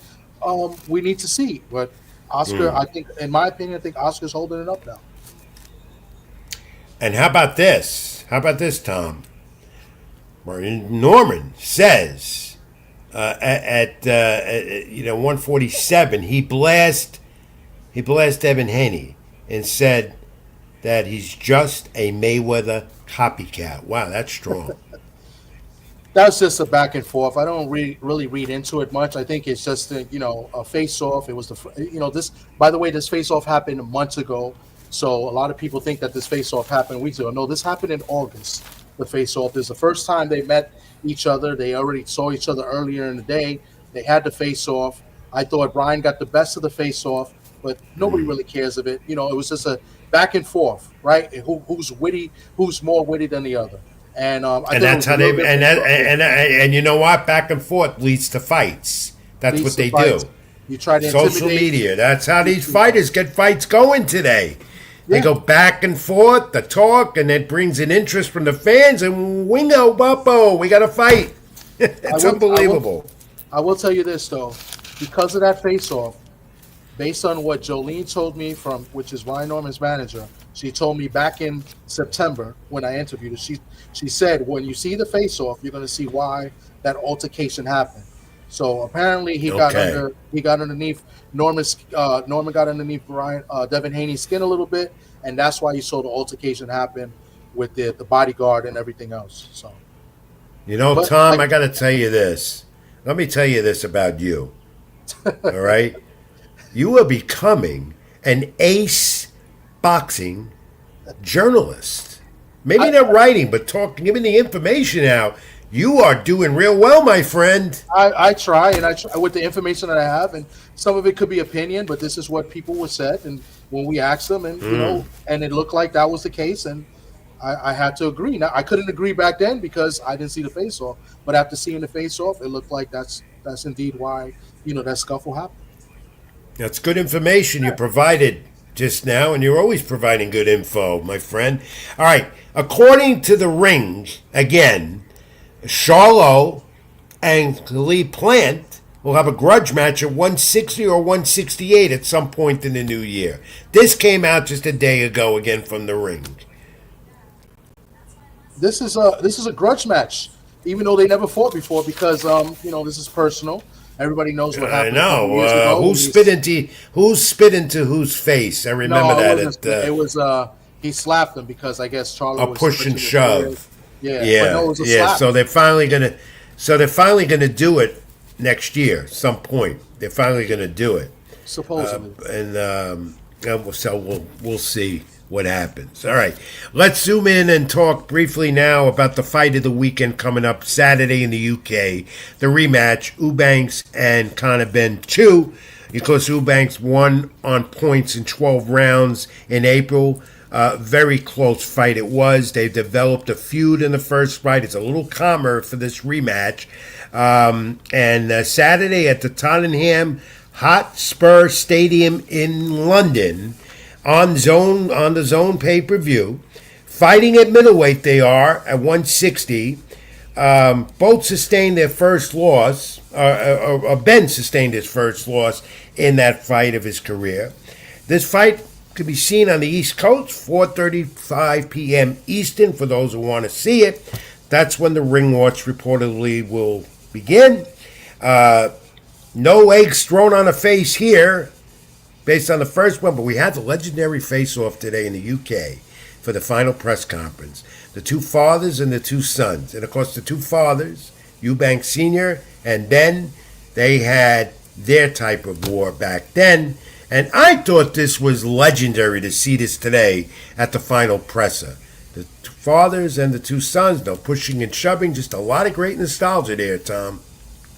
we need to see. But Oscar, I think, in my opinion, Oscar's holding it up now. And how about this? Tom? Norman says at 147 he blessed Devin Haney and said that he's just a Mayweather copycat. Wow, that's strong. That's just a back and forth. I don't really read into it much. I think it's just a face off. It was this. By the way, this face off happened months ago. So a lot of people think that this face off happened weeks ago. No, this happened in August. The face off. This is the first time they met each other. They already saw each other earlier in the day. They had the face off. I thought Brian got the best of the face off, but nobody really cares of it. It was just a back and forth, right? Who's witty? Who's more witty than the other? And that's how they and you know what? Back and forth leads to fights. That's what they do. You try to social media. That's how these fighters get fights going today. They go back and forth, the talk, and it brings an interest from the fans. And wingo, buppo, we got to fight. It's unbelievable. I will tell you this though, because of that face-off, based on what Jolene told me which is Ryan Norman's manager, she told me back in September when I interviewed her. She said, when you see the face-off, you're going to see why that altercation happened. So apparently he got underneath Norman got underneath Devin Haney's skin a little bit, and that's why you saw the altercation happen with the bodyguard and everything else. So, Tom, I got to tell you this. Let me tell you this about you. All right, you are becoming an ace boxing journalist. Maybe not writing, but giving the information out. You are doing real well, my friend. I try with the information that I have, and some of it could be opinion, but this is what people were said, and when we asked them, and and it looked like that was the case, and I had to agree. Now I couldn't agree back then because I didn't see the face off, but after seeing the face off, it looked like that's indeed why that scuffle happened. That's good information you provided just now, and you're always providing good info, my friend. All right, according to the Ring, again, Charlo and Lee Plant will have a grudge match at 160 or 168 at some point in the new year. This came out just a day ago again from the Ring. This is a grudge match, even though they never fought before, because this is personal. Everybody knows what happened. I know. Who spit into whose face? I remember that. It was he slapped him because I guess Charlo was push and shove. Yeah. But no, it was a slap. So they're finally gonna do it next year, some point. They're finally gonna do it. Supposedly. So we'll see what happens. All right, let's zoom in and talk briefly now about the fight of the weekend coming up Saturday in the UK. The rematch, Eubanks and Conor Ben 2. Of course, Eubanks won on points in 12 rounds in April. Very close fight it was. They developed a feud in the first fight. It's a little calmer for this rematch. And Saturday at the Tottenham Hotspur Stadium in London, on the zone pay-per-view. Fighting at middleweight they are at 160. Both sustained their first loss. Ben sustained his first loss in that fight of his career. This fight could be seen on the East Coast, 4:35 p.m. Eastern, for those who want to see it. That's when the ring watch reportedly will begin. No eggs thrown on a face here, based on the first one, but we had the legendary face-off today in the UK for the final press conference. The two fathers and the two sons. And, of course, the two fathers, Eubanks Sr. and Ben, they had their type of war back then. And I thought this was legendary to see this today at the final presser. The two fathers and the two sons, no pushing and shoving, just a lot of great nostalgia there, Tom.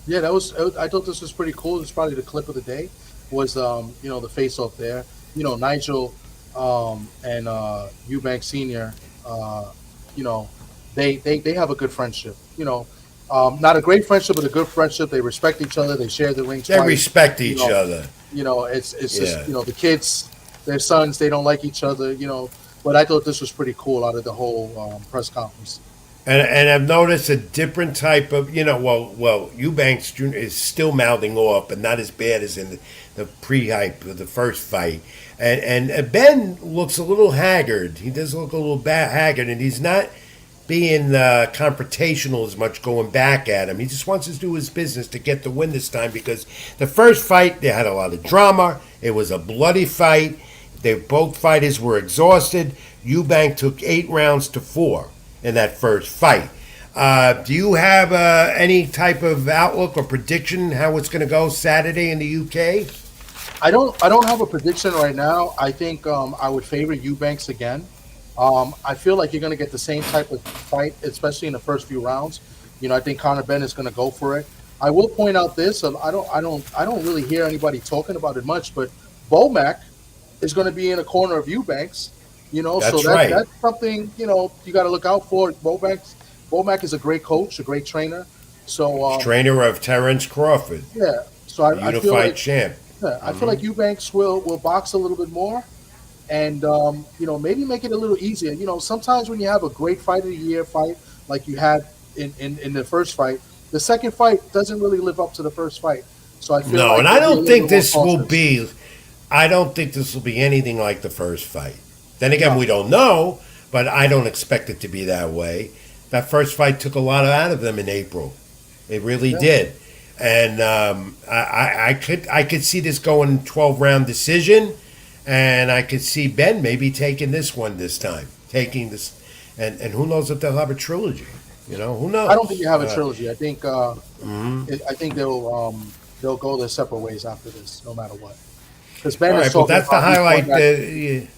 Yeah, I thought this was pretty cool. It's probably the clip of the day. Was the face off there, Nigel and Eubanks Sr. They have a good friendship. Not a great friendship, but a good friendship. They respect each other. They share the ring. They respect each other. It's just the kids, their sons, they don't like each other. But I thought this was pretty cool out of the whole press conference. And I've noticed a different type of, Eubanks Jr. is still mouthing off, but not as bad as in the pre-hype of the first fight. And Ben looks a little haggard. He does look a little haggard, and he's not being confrontational as much, going back at him. He just wants to do his business to get the win this time, because the first fight, they had a lot of drama. It was a bloody fight. Both fighters were exhausted. Eubank took 8 rounds to 4 in that first fight. Do you have any type of outlook or prediction how it's going to go Saturday in the UK? I don't have a prediction right now. I think I would favor Eubanks again. I feel like you're going to get the same type of fight, especially in the first few rounds. I think Conor Benn is going to go for it. I will point out this: I don't really hear anybody talking about it much, but Bomac is going to be in a corner of Eubanks. That's right. That's something you got to look out for. Bomac is a great coach, a great trainer. So trainer of Terrence Crawford. Yeah. So I unified feel like, champ. Yeah, I feel like Eubanks will box a little bit more, and maybe make it a little easier. Sometimes when you have a great fight of the year fight like you had in the first fight, the second fight doesn't really live up to the first fight. So I feel and I don't think this will be. I don't think this will be anything like the first fight. Then again, we don't know, but I don't expect it to be that way. That first fight took a lot out of them in April. It really did. And I could see this going 12-round decision, and I could see Ben maybe taking this one this time, taking this, and who knows if they'll have a trilogy? Who knows? I don't think you have a trilogy. I think I think they'll go their separate ways after this, no matter what. Because Ben is talking that's the highlight.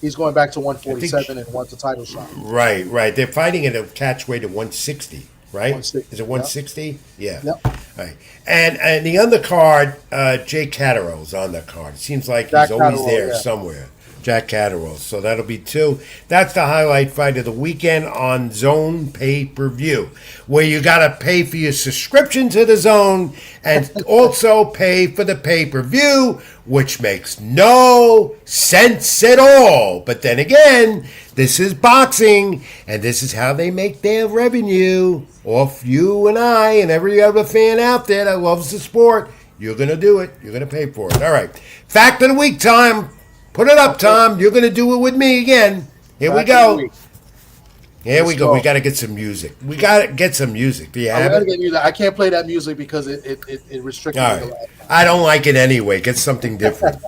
He's going back to 147 and wants a title shot. Right. They're fighting at a catch weight of 160. Right? 160, Is it 160? Yeah. Yep. Right. And the undercard, Jake Catterall's on the card. It seems like Jack he's always Catterall, there somewhere. Jack Catterall. So that'll be 2. That's the highlight fight of the weekend on Zone Pay-Per-View, where you got to pay for your subscription to the Zone and also pay for the pay-per-view, which makes no sense at all. But then again, this is boxing, and this is how they make their revenue off you and I and every other fan out there that loves the sport. You're going to do it. You're going to pay for it. All right. Fact of the week, Tom. Put it up, Tom. You're going to do it with me again. Here we go. Here we go. We got to get some music. We got to get some music. Do you have it? I can't play that music because it restricts me. All right. I don't like it anyway. Get something different.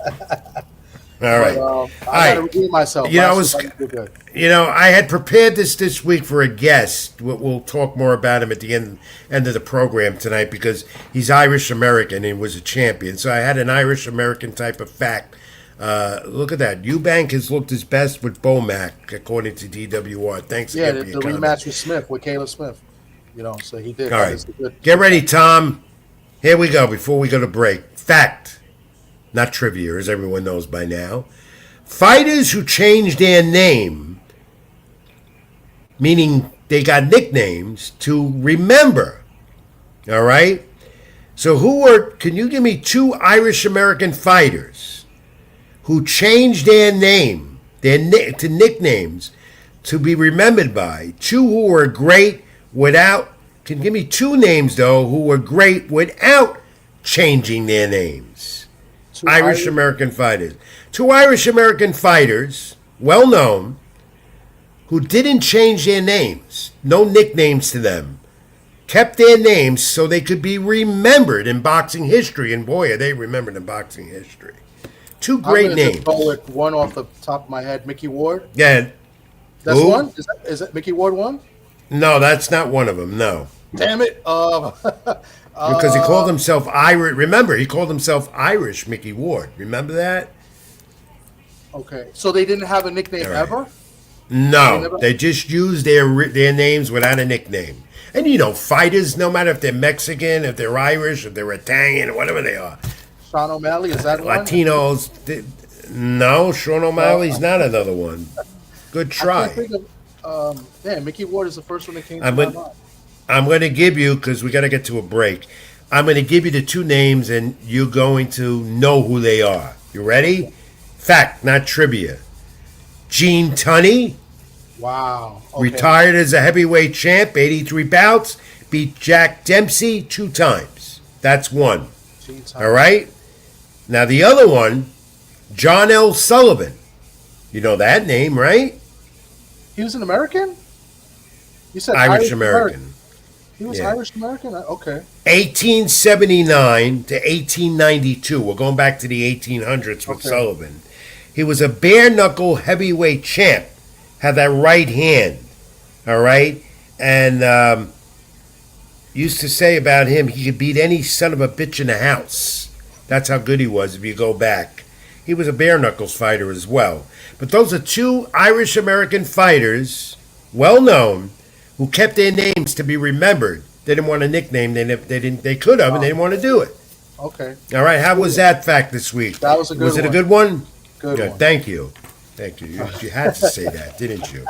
All right. I got to redeem myself. I had prepared this week for a guest. We'll talk more about him at the end of the program tonight because he's Irish American and was a champion. So I had an Irish American type of fact. Look at that. Eubank has looked his best with Bomac, according to DWR. Thanks again for your comment. Rematch with Smith, with Caleb Smith. So he did. All right. Get ready, Tom. Here we go before we go to break. Fact, not trivia, as everyone knows by now. Fighters who changed their name, meaning they got nicknames, to remember. All right? So can you give me 2 Irish-American fighters who changed their name, to nicknames, to be remembered by? 2 who were great can give me 2 names, though, who were great without changing their names. Irish-American fighters. 2 Irish-American fighters, well-known, who didn't change their names. No nicknames to them. Kept their names so they could be remembered in boxing history. And boy, are they remembered in boxing history. 2 great names. I'm going to go with one off the top of my head, Mickey Ward. Yeah. That's one? Is that Mickey Ward one? No, that's not one of them, no. Damn it. Because he called himself Irish. Remember, he called himself Irish Mickey Ward. Remember that? Okay. So they didn't have a nickname ever? No. They just used their names without a nickname. And, fighters, no matter if they're Mexican, if they're Irish, if they're Italian, whatever they are. Sean O'Malley, is that one? Latinos. No, Sean O'Malley's not another one. Good try. I can't think of, Mickey Ward is the first one that came to my mind. I'm going to give you, because we got to get to a break, I'm going to give you the 2 names, and you're going to know who they are. You ready? Fact, not trivia. Gene Tunney. Wow. Okay. Retired as a heavyweight champ, 83 bouts. Beat Jack Dempsey 2 times. That's one. All right? Now, the other one, John L. Sullivan. You know that name, right? He was an American? You said Irish American. He was Irish American? Okay. 1879 to 1892. We're going back to the 1800s with Sullivan. He was a bare-knuckle heavyweight champ. Had that right hand, all right? And used to say about him, he could beat any son of a bitch in the house. That's how good he was if you go back. He was a bare-knuckles fighter as well. But those are two Irish-American fighters, well-known, who kept their names to be remembered. They didn't want a nickname. They could have, and they didn't want to do it. Okay. All right. How was that fact this week? That was a good one. Was it a good one? Good one. Thank you. You had to say that, didn't you?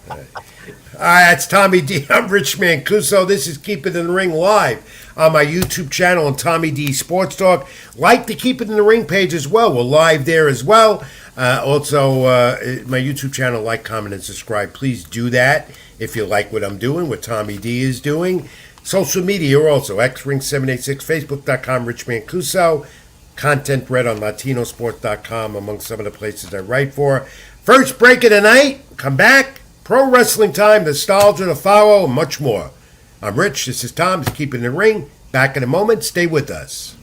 All right, that's Tommy D. I'm Rich Mancuso. This is Keep It in the Ring live on my YouTube channel and Tommy D Sports Talk. Like the Keep It in the Ring page as well. We're live there as well. Also, my YouTube channel, like, comment, and subscribe. Please do that if you like what I'm doing, what Tommy D is doing. Social media also, xring786, facebook.com, Rich Mancuso. Content read on latinosport.com, among some of the places I write for. First break of the night. Come back. Pro wrestling time, nostalgia to follow, and much more. I'm Rich. This is Tom. It's Keep It in the Ring. Back in a moment. Stay with us.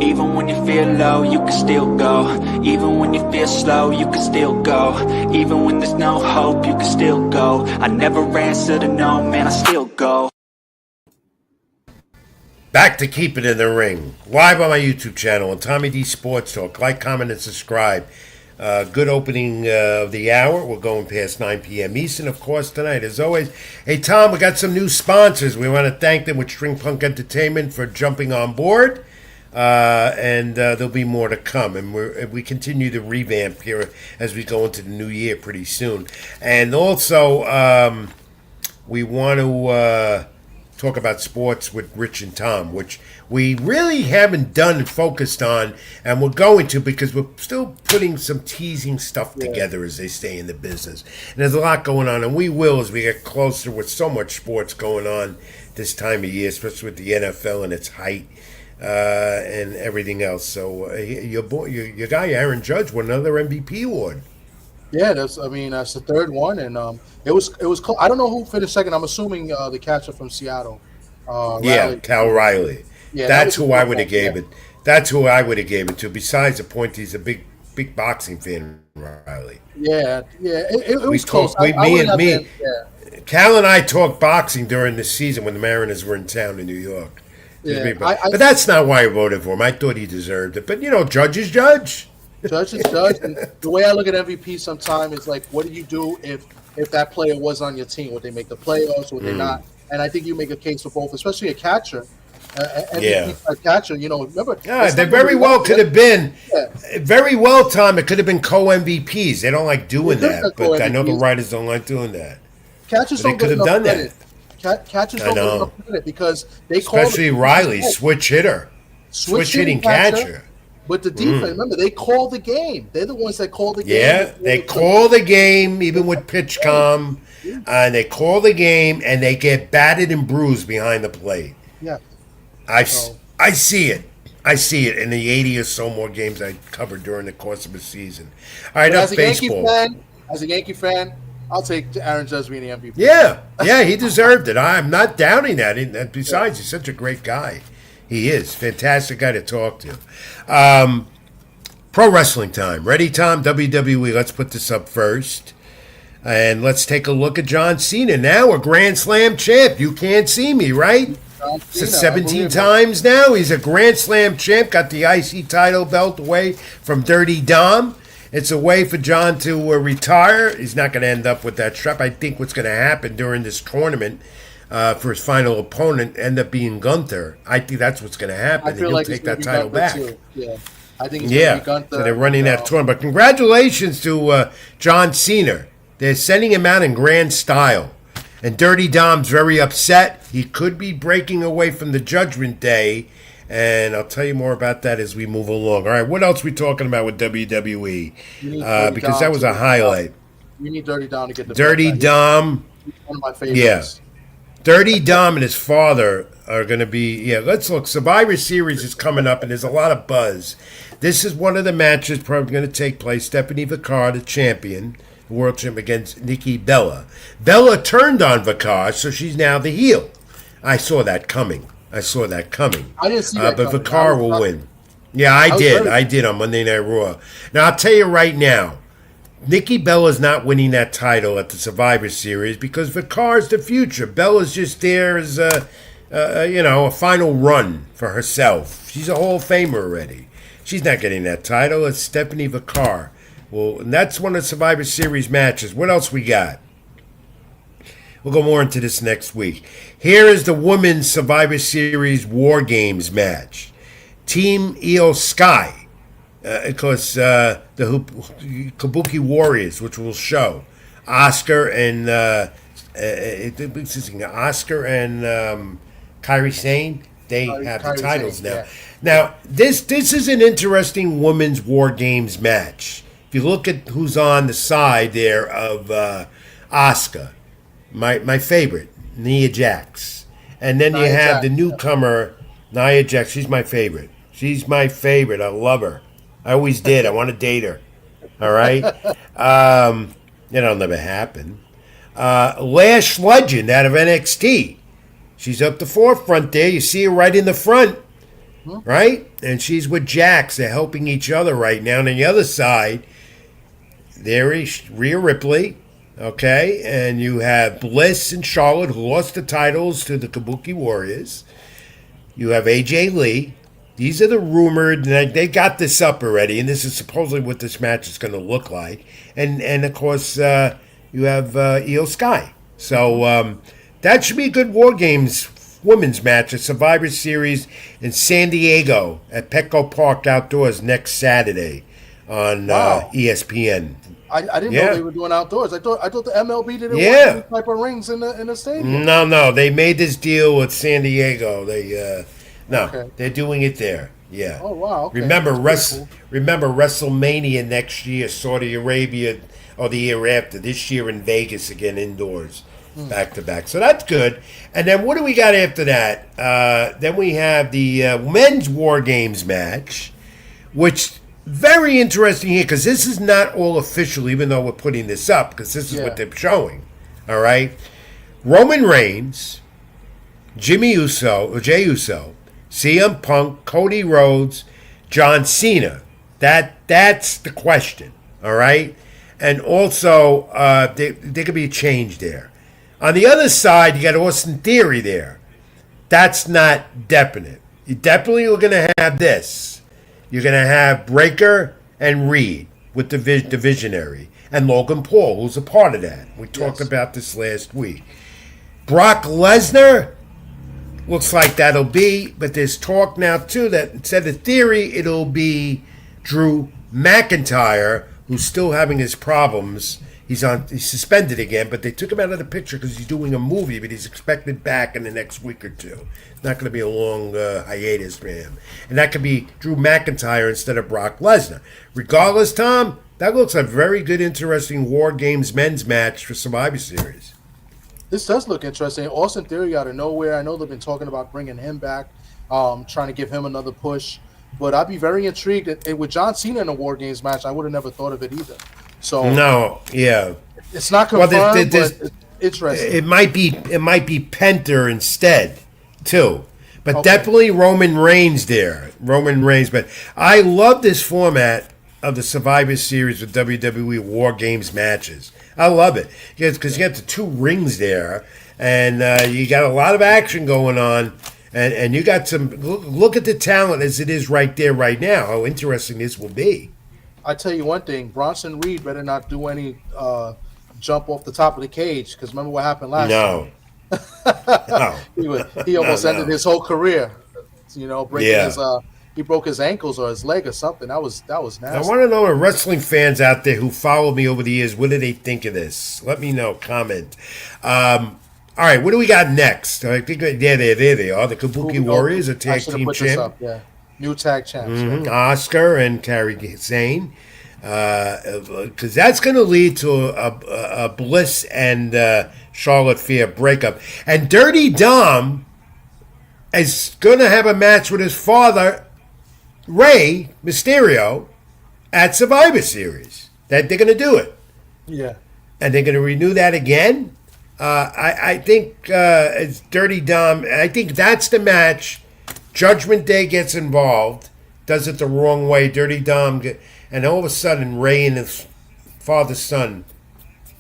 Even when you feel low, you can still go. Even when you feel slow, you can still go. Even when there's no hope, you can still go. I never answer to no, man, I still go. Back to Keep It in the Ring. Live on my YouTube channel and Tommy D Sports Talk. Like, comment, and subscribe. Good opening of the hour. We're going past 9 p.m. Eastern, of course, tonight, as always. Hey, Tom, we got some new sponsors. We want to thank them with String Punk Entertainment for jumping on board. And there'll be more to come. And we continue to revamp here as we go into the new year pretty soon. And also, we want to talk about sports with Rich and Tom, which we really haven't done and focused on, and we're going to because we're still putting some teasing stuff together, as they say in the business. And there's a lot going on, and we will as we get closer with so much sports going on this time of year, especially with the NFL and its height. And everything else. So your guy Aaron Judge won another MVP award. Yeah, that's the third one, and it was close. I don't know who finished second. I'm assuming the catcher from Seattle. Riley. Cal Riley. Yeah, that's who I would have gave it. That's who I would have gave it to. Besides the point, he's a big boxing fan, Riley. Yeah. It was close. Cal and I talked boxing during the season when the Mariners were in town in New York. Yeah, but that's not why I voted for him. I thought he deserved it. But, judge is judge. Judge is judge. And the way I look at MVP sometimes is like, what do you do if that player was on your team? Would they make the playoffs? Would they not? And I think you make a case for both, especially a catcher. A catcher, remember. Yeah, they very well could have been. Yeah. Very well, Tom, it could have been co-MVPs. They don't like doing that. But I know the writers don't like doing that. Catchers don't could have done that. Catchers don't get enough credit because they especially Riley, switch hitter, switch hitting catcher. But the defense, remember, they call the game. They're the ones that call the game. Yeah, they call the game even with PitchCom, and they call the game and they get battered and bruised behind the plate. Yeah, I see it. I see it in the 80 or so more games I covered during the course of the season. All right, that's baseball. As a Yankee fan, I'll take Aaron Judge being the MVP. Yeah, he deserved it. I'm not doubting that. And besides, he's such a great guy. He is. Fantastic guy to talk to. Pro wrestling time. Ready, Tom? WWE. Let's put this up first. And let's take a look at John Cena. Now a Grand Slam champ. You can't see me, right? So 17 times now. He's a Grand Slam champ. Got the IC title belt away from Dirty Dom. It's a way for John to retire. He's not going to end up with that strap. I think what's going to happen during this tournament for his final opponent end up being Gunther. I think that's what's going to happen. I feel and like he'll take that title back. Too. Yeah, I think it's going to be Gunther. So they're running that tournament. But congratulations to John Cena. They're sending him out in grand style. And Dirty Dom's very upset. He could be breaking away from the Judgment Day. And I'll tell you more about that as we move along. All right, what else are we talking about with WWE? Because that was a highlight. We need Dirty Dom to get the Dirty Dom. He's one of my favorites. Yeah. Dirty Dom and his father are going to be, let's look. Survivor Series is coming up, and there's a lot of buzz. This is one of the matches probably going to take place. Stephanie Vacar, the champion, the world champion, against Nikki Bella. Bella turned on Vacar, so she's now the heel. I saw that coming. I didn't see that but coming. Vacar will win. Yeah, I did on Monday Night Raw. Now, I'll tell you right now, Nikki Bella's not winning that title at the Survivor Series because Vacar's the future. Bella's just there as a final run for herself. She's a Hall of Famer already. She's not getting that title. It's Stephanie Vacar. Well, and that's one of the Survivor Series matches. What else we got? We'll go more into this next week. Here is the Women's Survivor Series War Games match. Team Io Sky. Of course, the Kabuki Warriors, which will show Oscar and Kairi Sane. They have the titles now. Yeah. Now, this is an interesting women's War Games match. If you look at who's on the side there of Oscar, my favorite, Nia Jax, and then you have the newcomer Nia Jax. She's my favorite. I love her. I always did. I want to date her. All right? It'll never happen. Lash Legend out of NXT. She's up the forefront there. You see her right in the front. Right? And she's with Jax. They're helping each other right now. And on the other side, there is Rhea Ripley. Okay? And you have Bliss and Charlotte, who lost the titles to the Kabuki Warriors. You have AJ Lee. These are the rumored, they got this up already, and this is supposedly what this match is going to look like. And of course, you have Io Sky. So that should be a good War Games women's match, a Survivor Series in San Diego at Petco Park Outdoors next Saturday on ESPN. I didn't know they were doing outdoors. I thought the MLB didn't want any type of rings in the stadium. No. They made this deal with San Diego. They're doing it there. Yeah. Oh wow. Okay. Remember WrestleMania next year, Saudi Arabia, or the year after. This year in Vegas again, indoors, back to back. So that's good. And then what do we got after that? Then we have the men's War Games match, which very interesting here because this is not all official, even though we're putting this up because this is what they're showing. All right. Roman Reigns, Jey Uso, CM Punk, Cody Rhodes, John Cena. That's the question, all right? And also, there could be a change there. On the other side, you got Austin Theory there. That's not definite. You definitely are going to have this. You're going to have Breakker and Reed with the Visionary, and Logan Paul, who's a part of that. We talked about this last week. Brock Lesnar. Looks like that'll be, but there's talk now too that instead of Theory, it'll be Drew McIntyre, who's still having his problems. He's suspended again, but they took him out of the picture because he's doing a movie, but he's expected back in the next week or two. It's not going to be a long hiatus for him. And that could be Drew McIntyre instead of Brock Lesnar. Regardless, Tom, that looks like a very good, interesting War Games men's match for Survivor Series. This does look interesting. Austin Theory out of nowhere. I know they've been talking about bringing him back, trying to give him another push. But I'd be very intrigued. And with John Cena in a War Games match, I would have never thought of it either. So it's not confirmed, but it's interesting. It might be Penta instead, too. But definitely Roman Reigns there. But I love this format of the Survivor Series with WWE War Games matches. I love it because you got the two rings there, and you got a lot of action going on, and you got some. Look at the talent as it is right there, right now. How interesting this will be. I tell you one thing: Bronson Reed better not do any jump off the top of the cage because remember what happened last time. No. He almost ended his whole career. Breaking he broke his ankles or his leg or something. That was I nasty. want to know the wrestling fans out there who follow me over the years, what do they think of this? Let me know. Comment. All right, what do we got next? I think there they are. The Kabuki Warriors, a I tag should have team put this champ. up. Yeah, new tag champs. Mhm. Oscar and Kairi Sane. Because that's going to lead to a Bliss and Charlotte Flair breakup. And Dirty Dom is going to have a match with his father, Rey Mysterio, at Survivor Series. That they're going to do it. Yeah. And they're going to renew that again. I think it's Dirty Dom. I think that's the match. Judgment Day gets involved, does it the wrong way. Dirty Dom, and all of a sudden, Ray and his father's son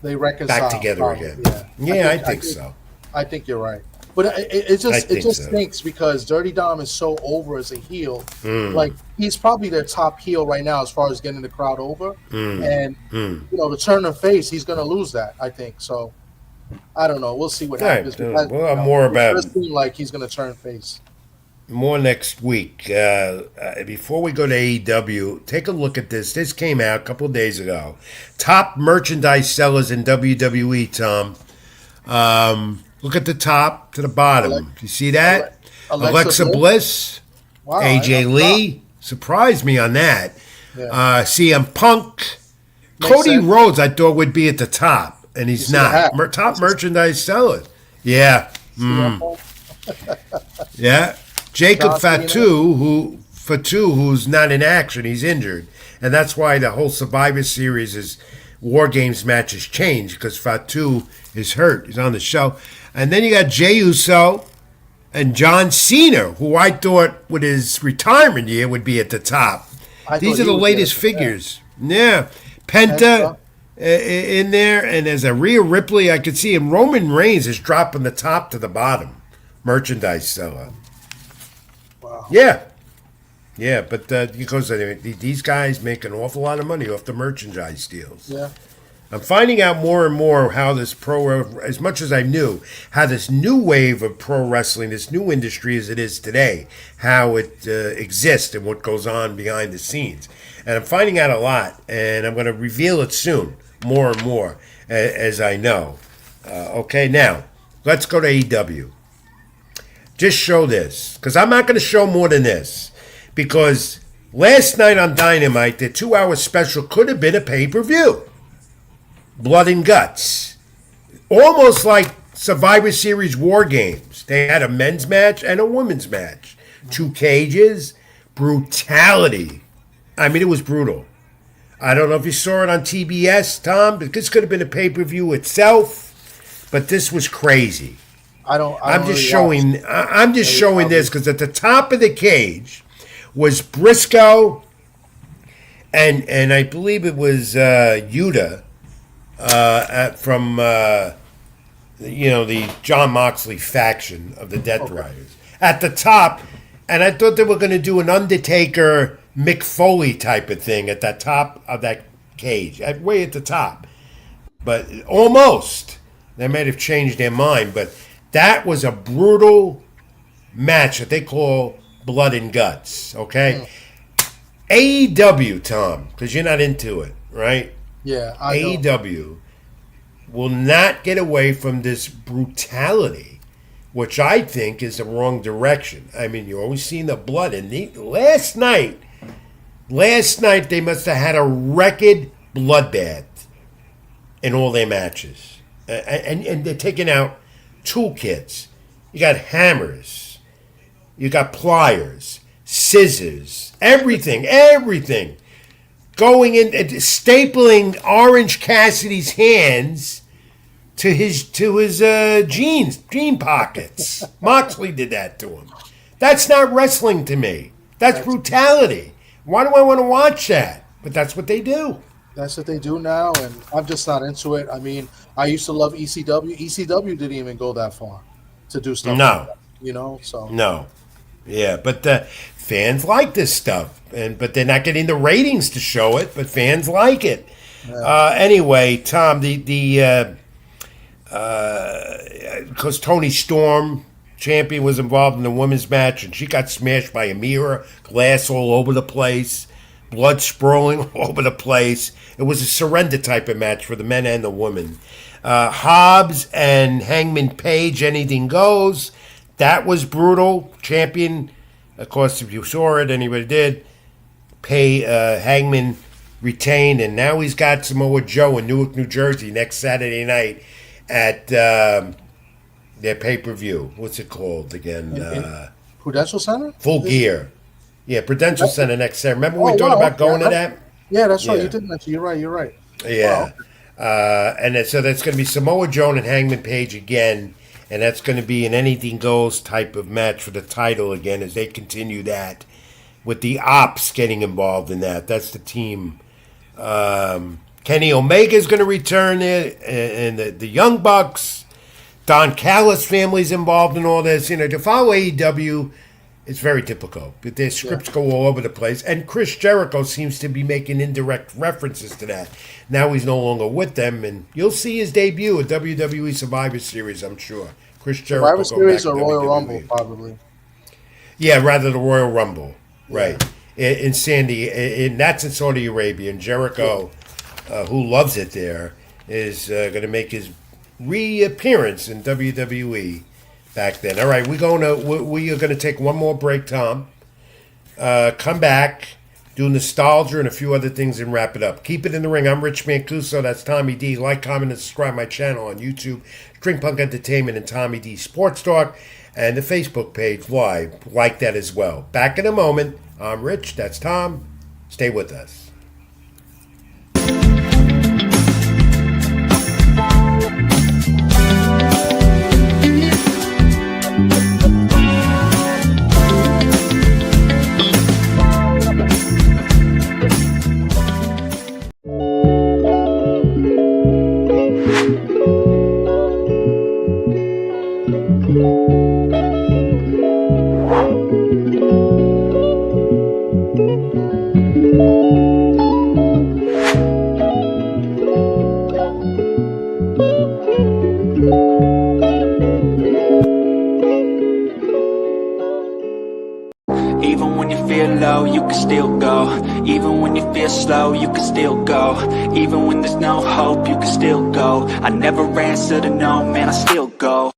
They reconcile back together probably, again. Yeah, I think so. I think you're right. But it just think so. stinks because Dirty Dom is so over as a heel. Like he's probably their top heel right now as far as getting the crowd over. And you know, the turn of face, he's going to lose that. I think so. I don't know. We'll see what happens. Right. Well, more about it. Seem like he's going to turn face. More next week. Before we go to AEW, take a look at this. This came out a couple of days ago. Top merchandise sellers in WWE, Tom. Look at the top to the bottom. You see that? Alexa Bliss, wow, AJ Lee. Surprised me on that. Yeah. CM Punk. Cody sense. Rhodes, I thought would be at the top, and he's not. Top merchandise seller. Yeah. Yeah. Jacob Fatu, who's not in action, he's injured. And that's why the whole Survivor Series' War Games matches changed, because Fatu is hurt. He's on the show. And then you got Jey Uso and John Cena, who I thought with his retirement year would be at the top. These are the latest figures. Yeah. Penta in there, and there's a Rhea Ripley. I could see him. Roman Reigns is dropping the top to the bottom. Merchandise seller. Wow. Yeah, but because these guys make an awful lot of money off the merchandise deals. Yeah. I'm finding out more and more how this as much as I knew, how this new wave of pro wrestling, this new industry as it is today, how it exists and what goes on behind the scenes. And I'm finding out a lot, and I'm going to reveal it soon, more and more, as I know. Okay, now, let's go to AEW. Just show this, because I'm not going to show more than this, because last night on Dynamite, the 2-hour special could have been a pay-per-view. Blood and guts. Almost like Survivor Series War Games. They had a men's match and a women's match. 2 cages. Brutality. I mean, it was brutal. I don't know if you saw it on TBS, Tom, but this could have been a pay-per-view itself, but this was crazy. I'm just showing this because at the top of the cage was Briscoe and I believe it was Yuta from the John Moxley faction of the Death Riders at the top, and I thought they were going to do an Undertaker Mick Foley type of thing at the top of that cage, way at the top, but almost. They might have changed their mind, but that was a brutal match that they call blood and guts, okay? AEW, Tom, because you're not into it, right? Yeah, AEW will not get away from this brutality, which I think is the wrong direction. I mean, you're always seeing the blood. And last night they must have had a record bloodbath in all their matches. And they're taking out toolkits. You got hammers. You got pliers, scissors, everything. Going in and stapling Orange Cassidy's hands to his jean pockets. Moxley did that to him. That's not wrestling to me. That's brutality. Why do I want to watch that? But that's what they do. That's what they do now, and I'm just not into it. I mean, I used to love ECW. ECW didn't even go that far to do stuff like that, so. No. Yeah, but fans like this stuff, but they're not getting the ratings to show it, but fans like it. Yeah. Anyway, Tom, because Tony Storm champion was involved in the women's match, and she got smashed by a mirror, glass all over the place, blood sprawling all over the place. It was a surrender type of match for the men and the women. Hobbs and Hangman Page, anything goes. That was brutal. Champion, of course, if you saw it, anybody did, Hangman retained, and now he's got Samoa Joe in Newark, New Jersey next Saturday night at their pay-per-view. What's it called again? Prudential Center? Full Gear. Yeah, Prudential Center next Saturday. Remember we talked about going to that? Yeah, that's right. You did mention. You're right. Yeah. Wow. So that's going to be Samoa Joe and Hangman Page again, and that's going to be an anything goes type of match for the title again as they continue that with the Ops getting involved in that. That's the team. Kenny Omega is going to return there, and the Young Bucks. Don Callis family's involved in all this. To follow AEW, it's very difficult. Their scripts go all over the place. And Chris Jericho seems to be making indirect references to that. Now he's no longer with them, and you'll see his debut at WWE Survivor Series, I'm sure. Chris Jericho. Survivor Series or Royal Rumble, probably. Yeah, rather the Royal Rumble. Right. In that's in Saudi Arabia. And Jericho, who loves it there, is going to make his reappearance in WWE back then. All right, we are going to take one more break, Tom. Come back, do nostalgia and a few other things, and wrap it up. Keep it in the ring. I'm Rich Mancuso. That's Tommy D. Like, comment, and subscribe my channel on YouTube, Drink Punk Entertainment and Tommy D Sports Talk, and the Facebook page live. Like that as well. Back in a moment. I'm Rich. That's Tom. Stay with us. Even when you feel low, you can still go. Even when you feel slow, you can still go. Even when there's no hope, you can still go. I never answer to no, man, I still go.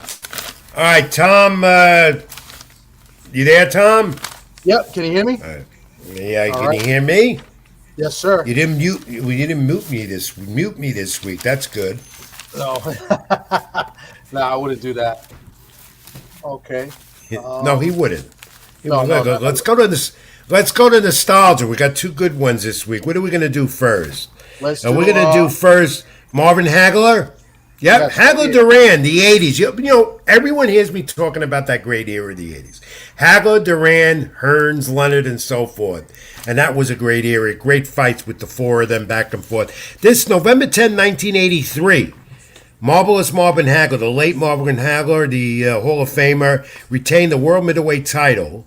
All right, Tom, you there, Tom? Yep, can you hear me? Yeah, can you hear me? Yes, sir. You didn't mute me this week. That's good. No. No, I wouldn't do that. Okay. No, he wouldn't. No, let's go to this. Let's go to nostalgia. We got two good ones this week. What are we going to do first? We're going to do first Marvin Hagler. Yep, yes, Hagler Duran, the 80s. Everyone hears me talking about that great era of the 80s. Hagler, Duran, Hearns, Leonard, and so forth. And that was a great era. Great fights with the four of them back and forth. This November 10, 1983, Marvelous Marvin Hagler, the late Marvin Hagler, the Hall of Famer, retained the World Middleweight title.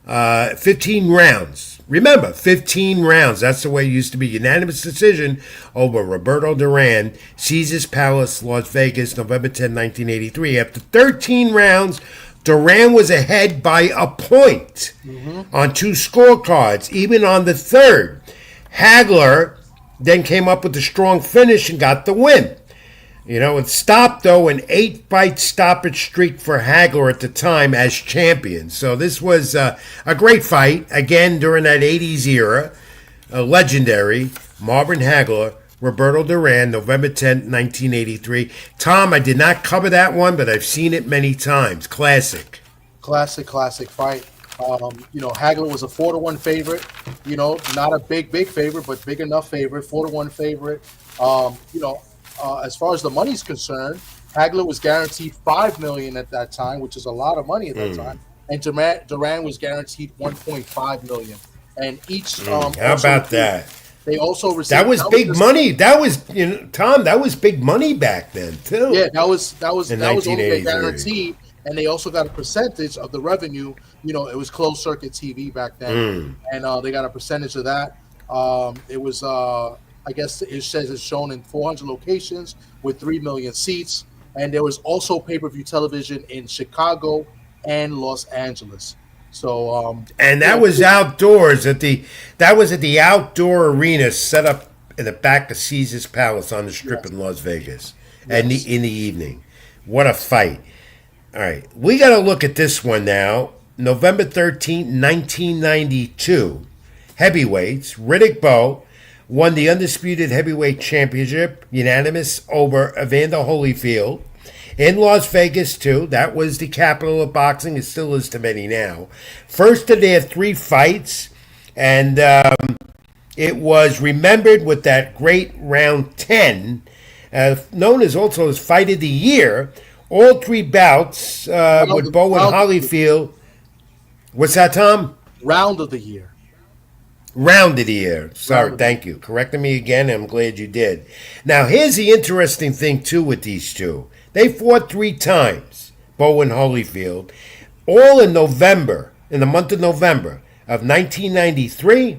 15 rounds. Remember, 15 rounds. That's the way it used to be. Unanimous decision over Roberto Duran, Caesars Palace, Las Vegas, November 10, 1983. After 13 rounds, Duran was ahead by a point on two scorecards, even on the third. Hagler then came up with a strong finish and got the win. It stopped, though, an 8-fight stoppage streak for Hagler at the time as champion. So this was a great fight, again, during that 80s era. Legendary. Marvin Hagler, Roberto Duran, November 10th, 1983. Tom, I did not cover that one, but I've seen it many times. Classic fight. Hagler was a 4-1 favorite. Not a big favorite, but big enough favorite. 4-1 favorite. As far as the money's concerned, Hagler was guaranteed $5 million at that time, which is a lot of money at that time, and Duran was guaranteed $1.5 million. And each how about that? They also received that was big money. That was Tom. That was big money back then too. Yeah, that was only guaranteed, and they also got a percentage of the revenue. It was closed circuit TV back then, and they got a percentage of that. It was. I guess it says it's shown in 400 locations with 3 million seats. and there was also pay-per-view television in Chicago and Los Angeles. So, And you that know, was outdoors at the outdoor arena set up in the back of Caesar's Palace on the Strip yes, in Las Vegas, and yes. in the evening. What a fight! All right, we got to look at this one now. November 13th, 1992. Heavyweights. Riddick Bowe won the undisputed heavyweight championship, unanimous over Evander Holyfield. In Las Vegas, too. That was the capital of boxing. It still is to many now. First of their 3 fights, and it was remembered with that great round 10, known as also as Fight of the Year. All 3 bouts with Bowe and Holyfield. What's that, Tom? Round of the year. Round of the year. Sorry, Round of thank you. Correcting me again. I'm glad you did. Now, here's the interesting thing, too, with these two. They fought 3 times, Bowe and Holyfield, all in November, in the month of November of 1993,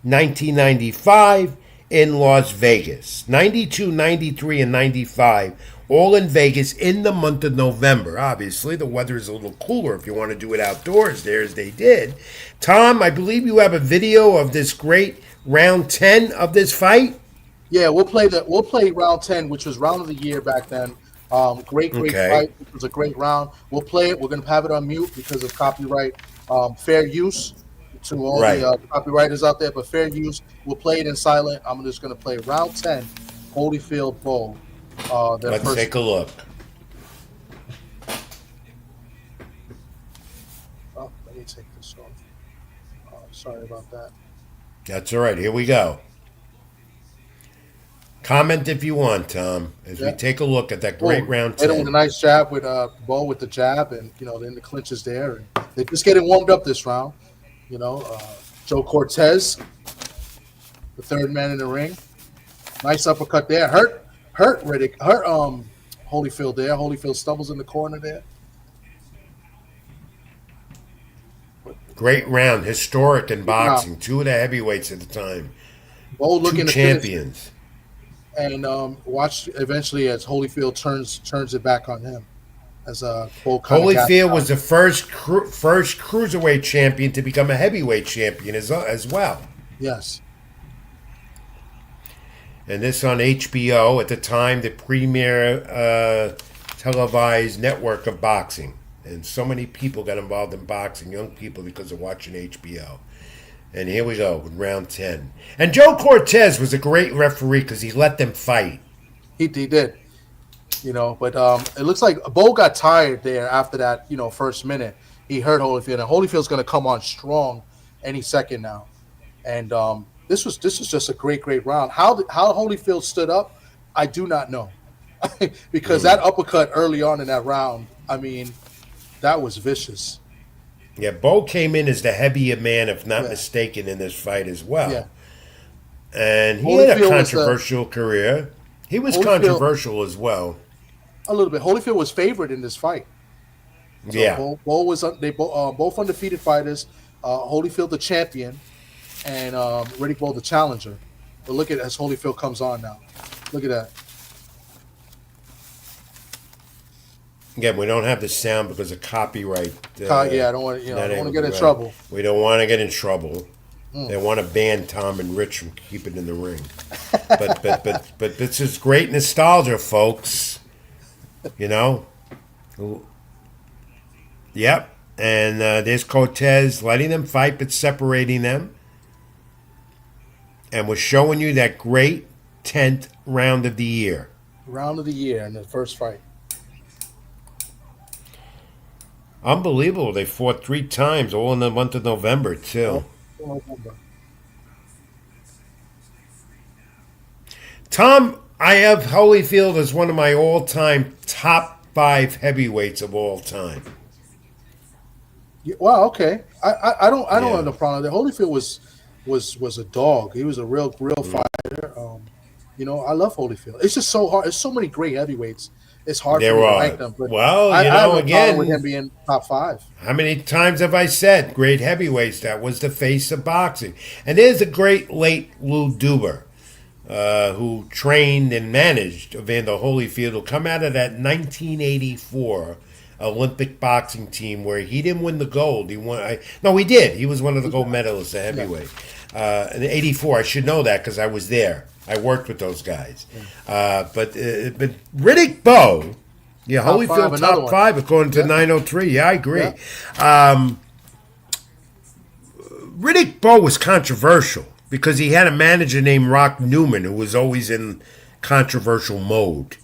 1995 in Las Vegas. 92, 93, and 95, all in Vegas in the month of November. Obviously, the weather is a little cooler if you want to do it outdoors there, as they did. Tom, I believe you have a video of this great round 10 of this fight. Yeah, we'll play round 10, which was round of the year back then. Great Okay. fight. It was a great round. We'll play it. We're going to have it on mute because of copyright, fair use to all Right. the copywriters out there. But fair use. We'll play it in silent. I'm just going to play round 10, Holyfield Bowe. Let's take a look. Oh, let me take this off. Sorry about that. That's all right. Here we go. Comment if you want, Tom, as we Yeah. take a look at that great round Hit him with a 10. nice jab with Bowe with the jab, and then the clinch is there. And they're just getting warmed up this round. Joe Cortez, the third man in the ring. Nice uppercut there. Hurt Riddick. Hurt Holyfield there. Holyfield stumbles in the corner there. Great round, historic in boxing. round. 2 of the heavyweights at the time. Bowe 2 looking to finish, champions. and watch eventually as Holyfield turns it back on him. As Bowe kind of Holyfield was the first cruiserweight champion to become a heavyweight champion as well. Yes. And this on HBO at the time, the premier televised network of boxing. And so many people got involved in boxing, young people, because of watching HBO. And here we go with round 10. And Joe Cortez was a great referee because he let them fight. He did. But it looks like Bowe got tired there after that, first minute. He hurt Holyfield, and Holyfield's going to come on strong any second now. And this was just a great round. How Holyfield stood up, I do not know, because that uppercut early on in that round, I mean, that was vicious. Yeah, Bowe came in as the heavier man, if not Yeah. mistaken, in this fight as well. Yeah. And he had a Holyfield was controversial career. He was Holyfield- controversial as well. A little bit. Holyfield was favored in this fight. So Yeah. Bowe was both undefeated fighters. Holyfield the champion, and Riddick Bowe the challenger. But look at as Holyfield comes on now. Look at that. Again, we don't have the sound because of copyright. I don't want to. I not don't want able to get in to- trouble. We don't want to get in trouble. They want to ban Tom and Rich from keeping in the ring. But this is great nostalgia, folks. Yep. And there's Cortez letting them fight but separating them. And we're showing you that great 10th round of the year. Round of the year in the first fight. Unbelievable. They fought 3 times, all in the month of November, too. Tom, I have Holyfield as one of my all-time top 5 heavyweights of all time. Yeah, wow. Okay. I don't Yeah. have no problem with that. Holyfield was a dog. He was a real fighter. I love Holyfield. It's just so hard. There's so many great heavyweights. It's hard There for me to are. rank them. But Well, I have no again, problem with him being top 5. how many times have I said great heavyweights? That was the face of boxing. And there's a great late Lou Duber. who trained and managed Evander Holyfield, will come out of that 1984 Olympic boxing team where he didn't win the gold. He won. No, he did. He was one of the gold medalists at heavyweight. In '84, I should know that because I was there. I worked with those guys. But Riddick Bowe, yeah, top Holyfield five, top 5 according to 903. Yeah, I agree. Yeah. Riddick Bowe was controversial because he had a manager named Rock Newman who was always in controversial mode.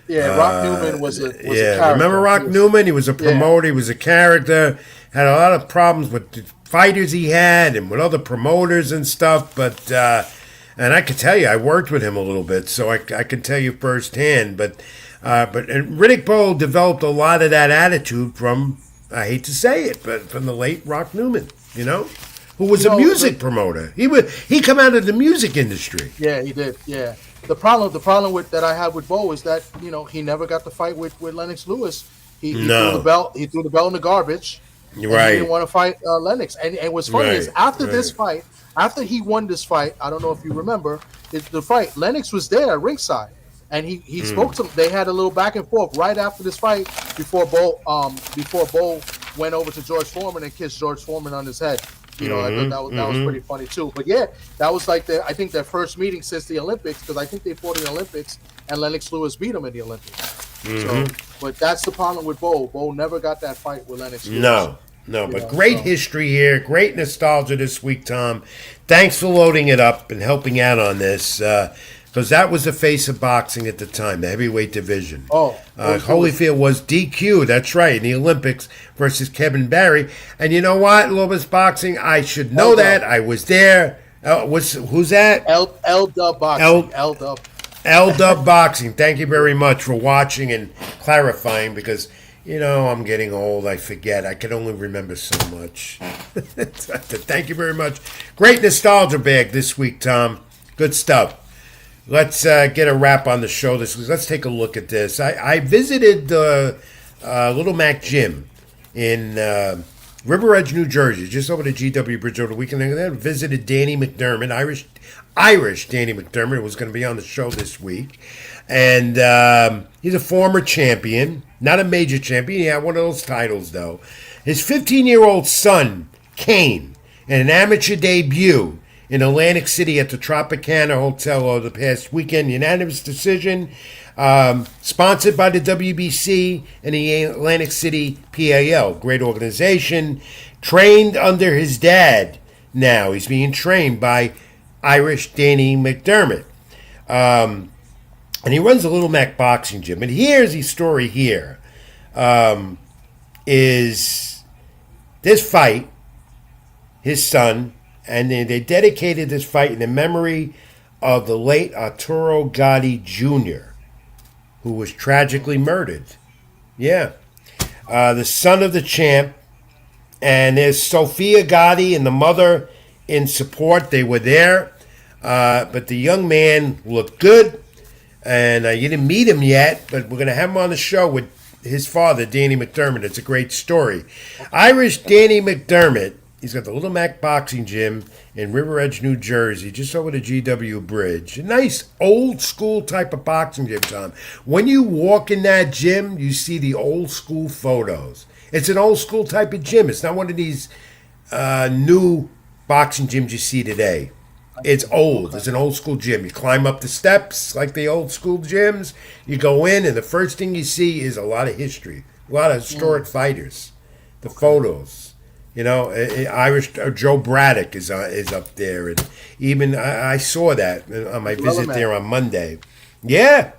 Yeah, Rock Newman was a character. Remember Rock Newman? He was a promoter. He was a character. Had a lot of problems with the fighters he had and with other promoters and stuff. But and I could tell you, I worked with him a little bit, so I can tell you firsthand. But Riddick Bowe developed a lot of that attitude from, I hate to say it, but from the late Rock Newman, who was a music promoter. He come out of the music industry. Yeah, he did. Yeah. The problem with that I had with Bowe is that he never got the fight with Lennox Lewis. He threw the belt. He threw the belt in the garbage. Right. He didn't want to fight Lennox. And what's funny is after this fight, after he won this fight, I don't know if you remember the fight. Lennox was there at ringside, and he spoke to him. They had a little back and forth right after this fight before Bowe went over to George Foreman and kissed George Foreman on his head. I thought that was pretty funny too. But yeah, that was like I think their first meeting since the Olympics, because I think they fought in the Olympics and Lennox Lewis beat him in the Olympics. So, but that's the problem with Bowe. Bowe never got that fight with Lennox Lewis. No, but great history here, great nostalgia this week, Tom. Thanks for loading it up and helping out on this. Because that was the face of boxing at the time, the heavyweight division. Holyfield was DQ, that's right, in the Olympics versus Kevin Barry. And you know what, Lobos Boxing, I should know that. I was there. Who's that? L-Dub Boxing. L-Dub. L-Dub Boxing. Thank you very much for watching and clarifying because, I'm getting old. I forget. I can only remember so much. Thank you very much. Great nostalgia bag this week, Tom. Good stuff. Let's get a wrap on the show this week. Let's take a look at this. I visited the Little Mac Gym in River Edge, New Jersey, just over the GW Bridge over the weekend. And then visited Danny McDermott, Irish Danny McDermott, who was going to be on the show this week. And he's a former champion, not a major champion. He had one of those titles, though. His 15-year-old son, Kane, in an amateur debut in Atlantic City at the Tropicana Hotel over the past weekend. Unanimous decision, sponsored by the WBC and the Atlantic City PAL. Great organization. Trained under his dad now. He's being trained by Irish Danny McDermott. And he runs a Little Mac boxing gym. And here's the story here. Is this fight, his son, and they dedicated this fight in the memory of the late Arturo Gotti Jr., who was tragically murdered. Yeah. The son of the champ. And there's Sophia Gotti and the mother in support. They were there. But the young man looked good. And you didn't meet him yet, but we're going to have him on the show with his father, Danny McDermott. It's a great story. Irish Danny McDermott. He's got the Little Mac Boxing Gym in River Edge, New Jersey, just over the GW Bridge. A nice old school type of boxing gym, Tom. When you walk in that gym, you see the old school photos. It's an old school type of gym. It's not one of these new boxing gyms you see today. It's old. It's an old school gym. You climb up the steps like the old school gyms. You go in, and the first thing you see is a lot of history, a lot of historic fighters, the photos. Irish Joe Braddock is up there, and even I saw that on my visit there on Monday. Yeah.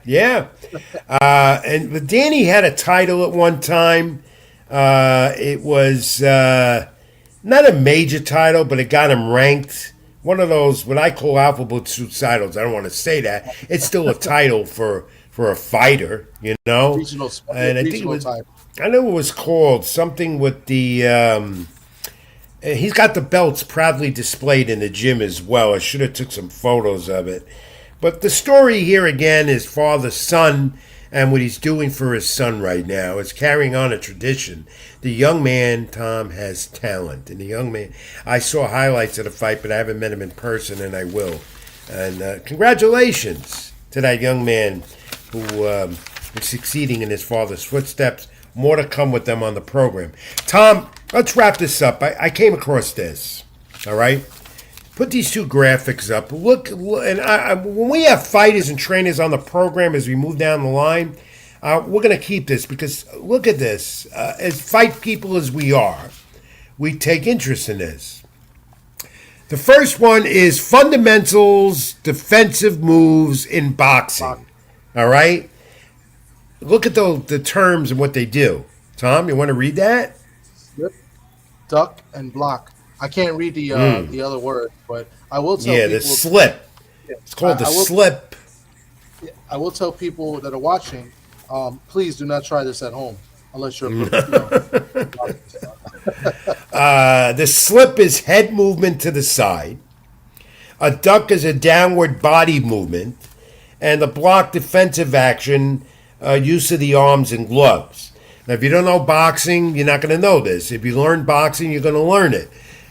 And Danny had a title at one time. It was not a major title, but it got him ranked. One of those, what I call alphabet soup titles. I don't want to say that. It's still a title for a fighter, Regional, and I think it was. I know it was called something with the. He's got the belts proudly displayed in the gym as well. I should have took some photos of it. But the story here again is father-son and what he's doing for his son right now. It's carrying on a tradition. The young man, Tom, has talent. And the young man, I saw highlights of the fight, but I haven't met him in person, and I will. And congratulations to that young man who is succeeding in his father's footsteps. More to come with them on the program. Tom, let's wrap this up. I came across this. All right? Put these two graphics up. Look, and when we have fighters and trainers on the program as we move down the line, we're going to keep this because look at this. As fight people as we are, we take interest in this. The first one is fundamentals, defensive moves in boxing. All right? Look at the terms and what they do. Tom, you want to read that? Yep. Duck and block. I can't read the other word, but I will tell people. Yeah, the slip. It's called the slip. I will tell people that are watching, please do not try this at home unless you're. The slip is head movement to the side. A duck is a downward body movement, and the block defensive action, use of the arms and gloves. Now, if you don't know boxing, you're not going to know this. If you learn boxing, you're going to learn it.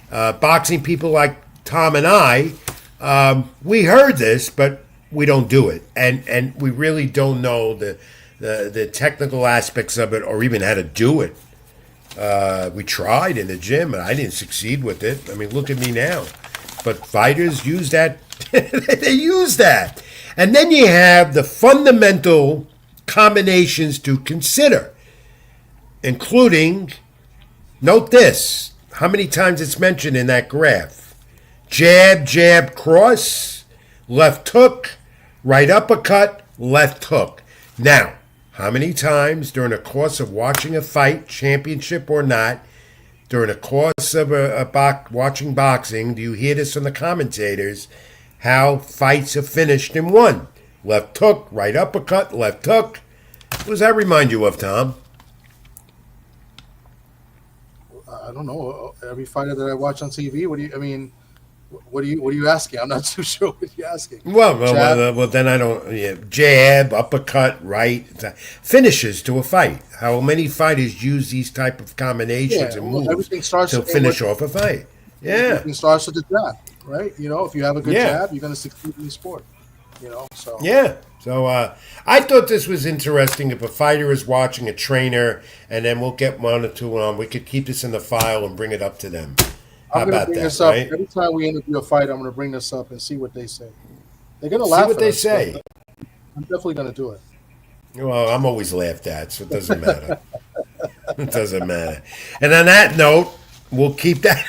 Boxing people like Tom and I, we heard this, but we don't do it, and we really don't know the technical aspects of it or even how to do it. We tried in the gym, and I didn't succeed with it. I mean, look at me now. But fighters use that. They use that. And then you have the fundamental combinations to consider, including, note this, how many times it's mentioned in that graph. Jab, jab, cross, left hook, right uppercut, left hook. Now, how many times during the course of watching a fight, championship or not, during the course of watching boxing, do you hear this from the commentators, how fights are finished in one? Left hook, right uppercut, left hook. What does that remind you of, Tom? I don't know. Every fighter that I watch on TV, what are you asking? I'm not too sure what you're asking. Well, then I don't. Yeah, jab, uppercut, right, finishes to a fight. How many fighters use these type of combinations and moves to finish off a fight? Yeah, everything starts with the jab, right? If you have a good jab, you're going to succeed in the sport. So yeah. So I thought this was interesting. If a fighter is watching a trainer, and then we'll get one or two on, we could keep this in the file and bring it up to them. How about that? This up. Right? Every time we interview a fighter, I'm going to bring this up and see what they say. They're going to laugh. See what they say. I'm definitely going to do it. Well, I'm always laughed at, so it doesn't matter. It doesn't matter. And on that note, we'll keep that.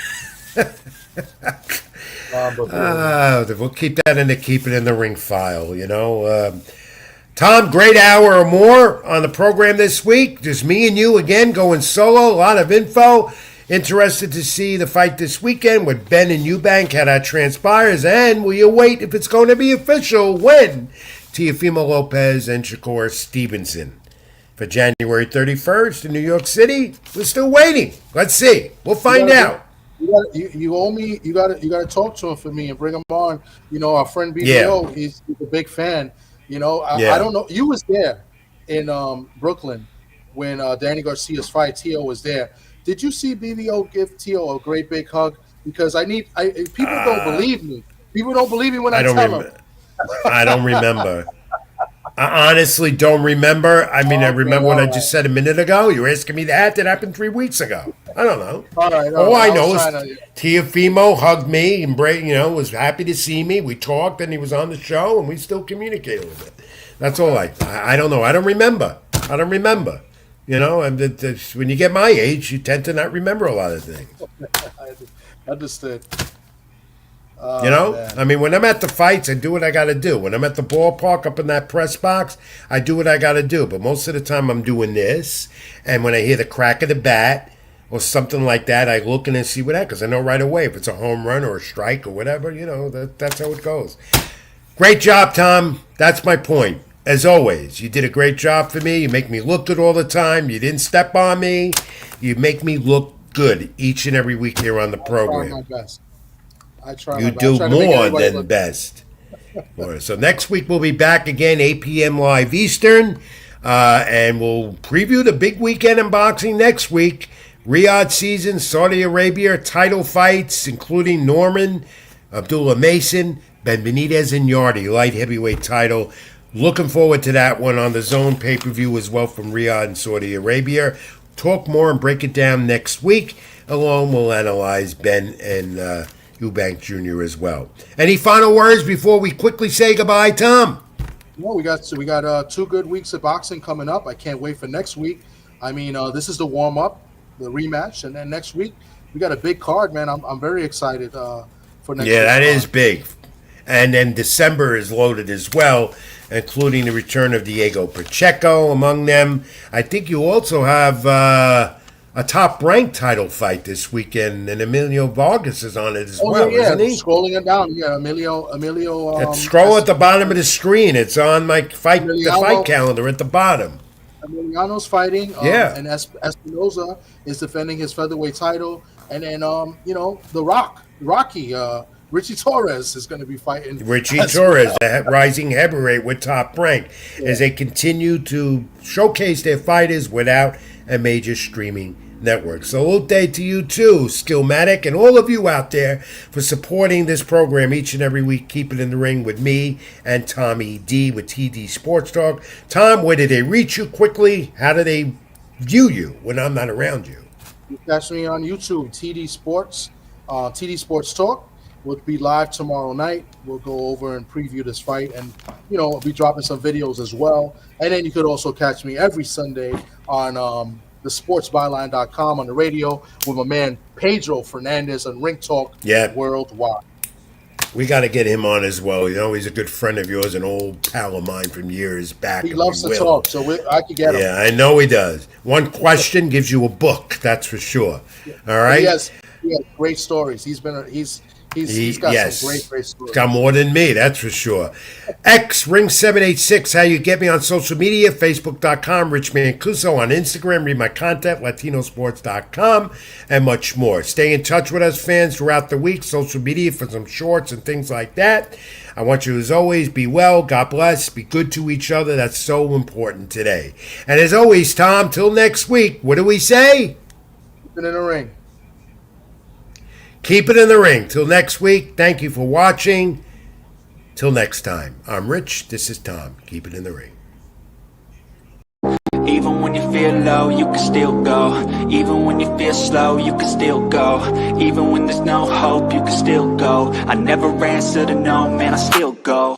We'll keep that in the keep it in the ring file. Tom, great hour or more on the program this week. Just me and you again going solo. A lot of info. Interested to see the fight this weekend with Ben and Eubank, how that transpires. And will you wait if it's going to be official when Teofimo Lopez and Shakur Stevenson for January 31st in New York City? We're still waiting. Let's see. We'll find out. You owe me. You got to talk to him for me and bring him on. Our friend BBO, he's a big fan. I don't know. You was there in Brooklyn when Danny Garcia's fight. Tio was there. Did you see BBO give Tio a great big hug? Because people don't believe me. People don't believe me when I tell them. I don't remember. I honestly don't remember. I mean, I remember what I just said a minute ago. You're asking me that? That happened 3 weeks ago. I don't know. All I know is Teofimo hugged me and was happy to see me. We talked and he was on the show and we still communicated with it. That's all I don't know. I don't remember. And when you get my age, you tend to not remember a lot of things. Understood. I mean, when I'm at the fights, I do what I got to do. When I'm at the ballpark up in that press box, I do what I got to do. But most of the time, I'm doing this. And when I hear the crack of the bat or something like that, I look in and see what that, because I know right away if it's a home run or a strike or whatever, that's how it goes. Great job, Tom. That's my point. As always, you did a great job for me. You make me look good all the time. You didn't step on me. You make me look good each and every week here on the program. I try my best. I try. You do more than best. So next week we'll be back again, 8 p.m. live Eastern, and we'll preview the big weekend in boxing next week. Riyadh season, Saudi Arabia title fights, including Norman, Abdullah Mason, Benitez and Yardy, light heavyweight title. Looking forward to that one on the Zone pay-per-view as well from Riyadh and Saudi Arabia. Talk more and break it down next week. Along, we'll analyze Ben and Eubank Jr. as well. Any final words before we quickly say goodbye, Tom? Well, we got 2 good weeks of boxing coming up. I can't wait for next week. I mean, this is the warm-up, the rematch, and then next week we got a big card, man. I'm very excited for next week. Yeah, that is big. And then December is loaded as well, including the return of Diego Pacheco among them. I think you also have a top-ranked title fight this weekend, and Emilio Vargas is on it as well, isn't he? Scrolling it down, yeah, Emilio. Scroll at the bottom of the screen. It's on the fight calendar at the bottom. Emiliano's fighting, and Espinoza is defending his featherweight title, and then Rocky, Richie Torres is going to be fighting. Richie Torres, the rising heavyweight with Top Rank, as they continue to showcase their fighters without a major streaming network. Salute to you too, Skillmatic, and all of you out there for supporting this program each and every week. Keep it in the ring with me and Tommy D with TD Sports Talk. Tom, where did they reach you quickly? How do they view you when I'm not around you? You catch me on YouTube, TD Sports, TD Sports Talk. We'll be live tomorrow night. We'll go over and preview this fight, and we'll be dropping some videos as well. And then you could also catch me every Sunday on thesportsbyline.com on the radio with my man Pedro Fernandez on Ring Talk Worldwide. We got to get him on as well. He's a good friend of yours, an old pal of mine from years back. He loves to talk, so I could get him. Yeah, I know he does. One question gives you a book, that's for sure. All right? He has great stories. He's got some great stories. He's got more than me, that's for sure. Ring786, how you get me on social media, Facebook.com, Rich Mancuso on Instagram, read my content, Latinosports.com, and much more. Stay in touch with us, fans, throughout the week, social media for some shorts and things like that. I want you, as always, be well, God bless, be good to each other. That's so important today. And as always, Tom, till next week, what do we say? Keep it in the ring. Keep it in the ring. Till next week, thank you for watching. Till next time, I'm Rich. This is Tom. Keep it in the ring. Even when you feel low, you can still go. Even when you feel slow, you can still go. Even when there's no hope, you can still go. I never answer to no, man, I still go.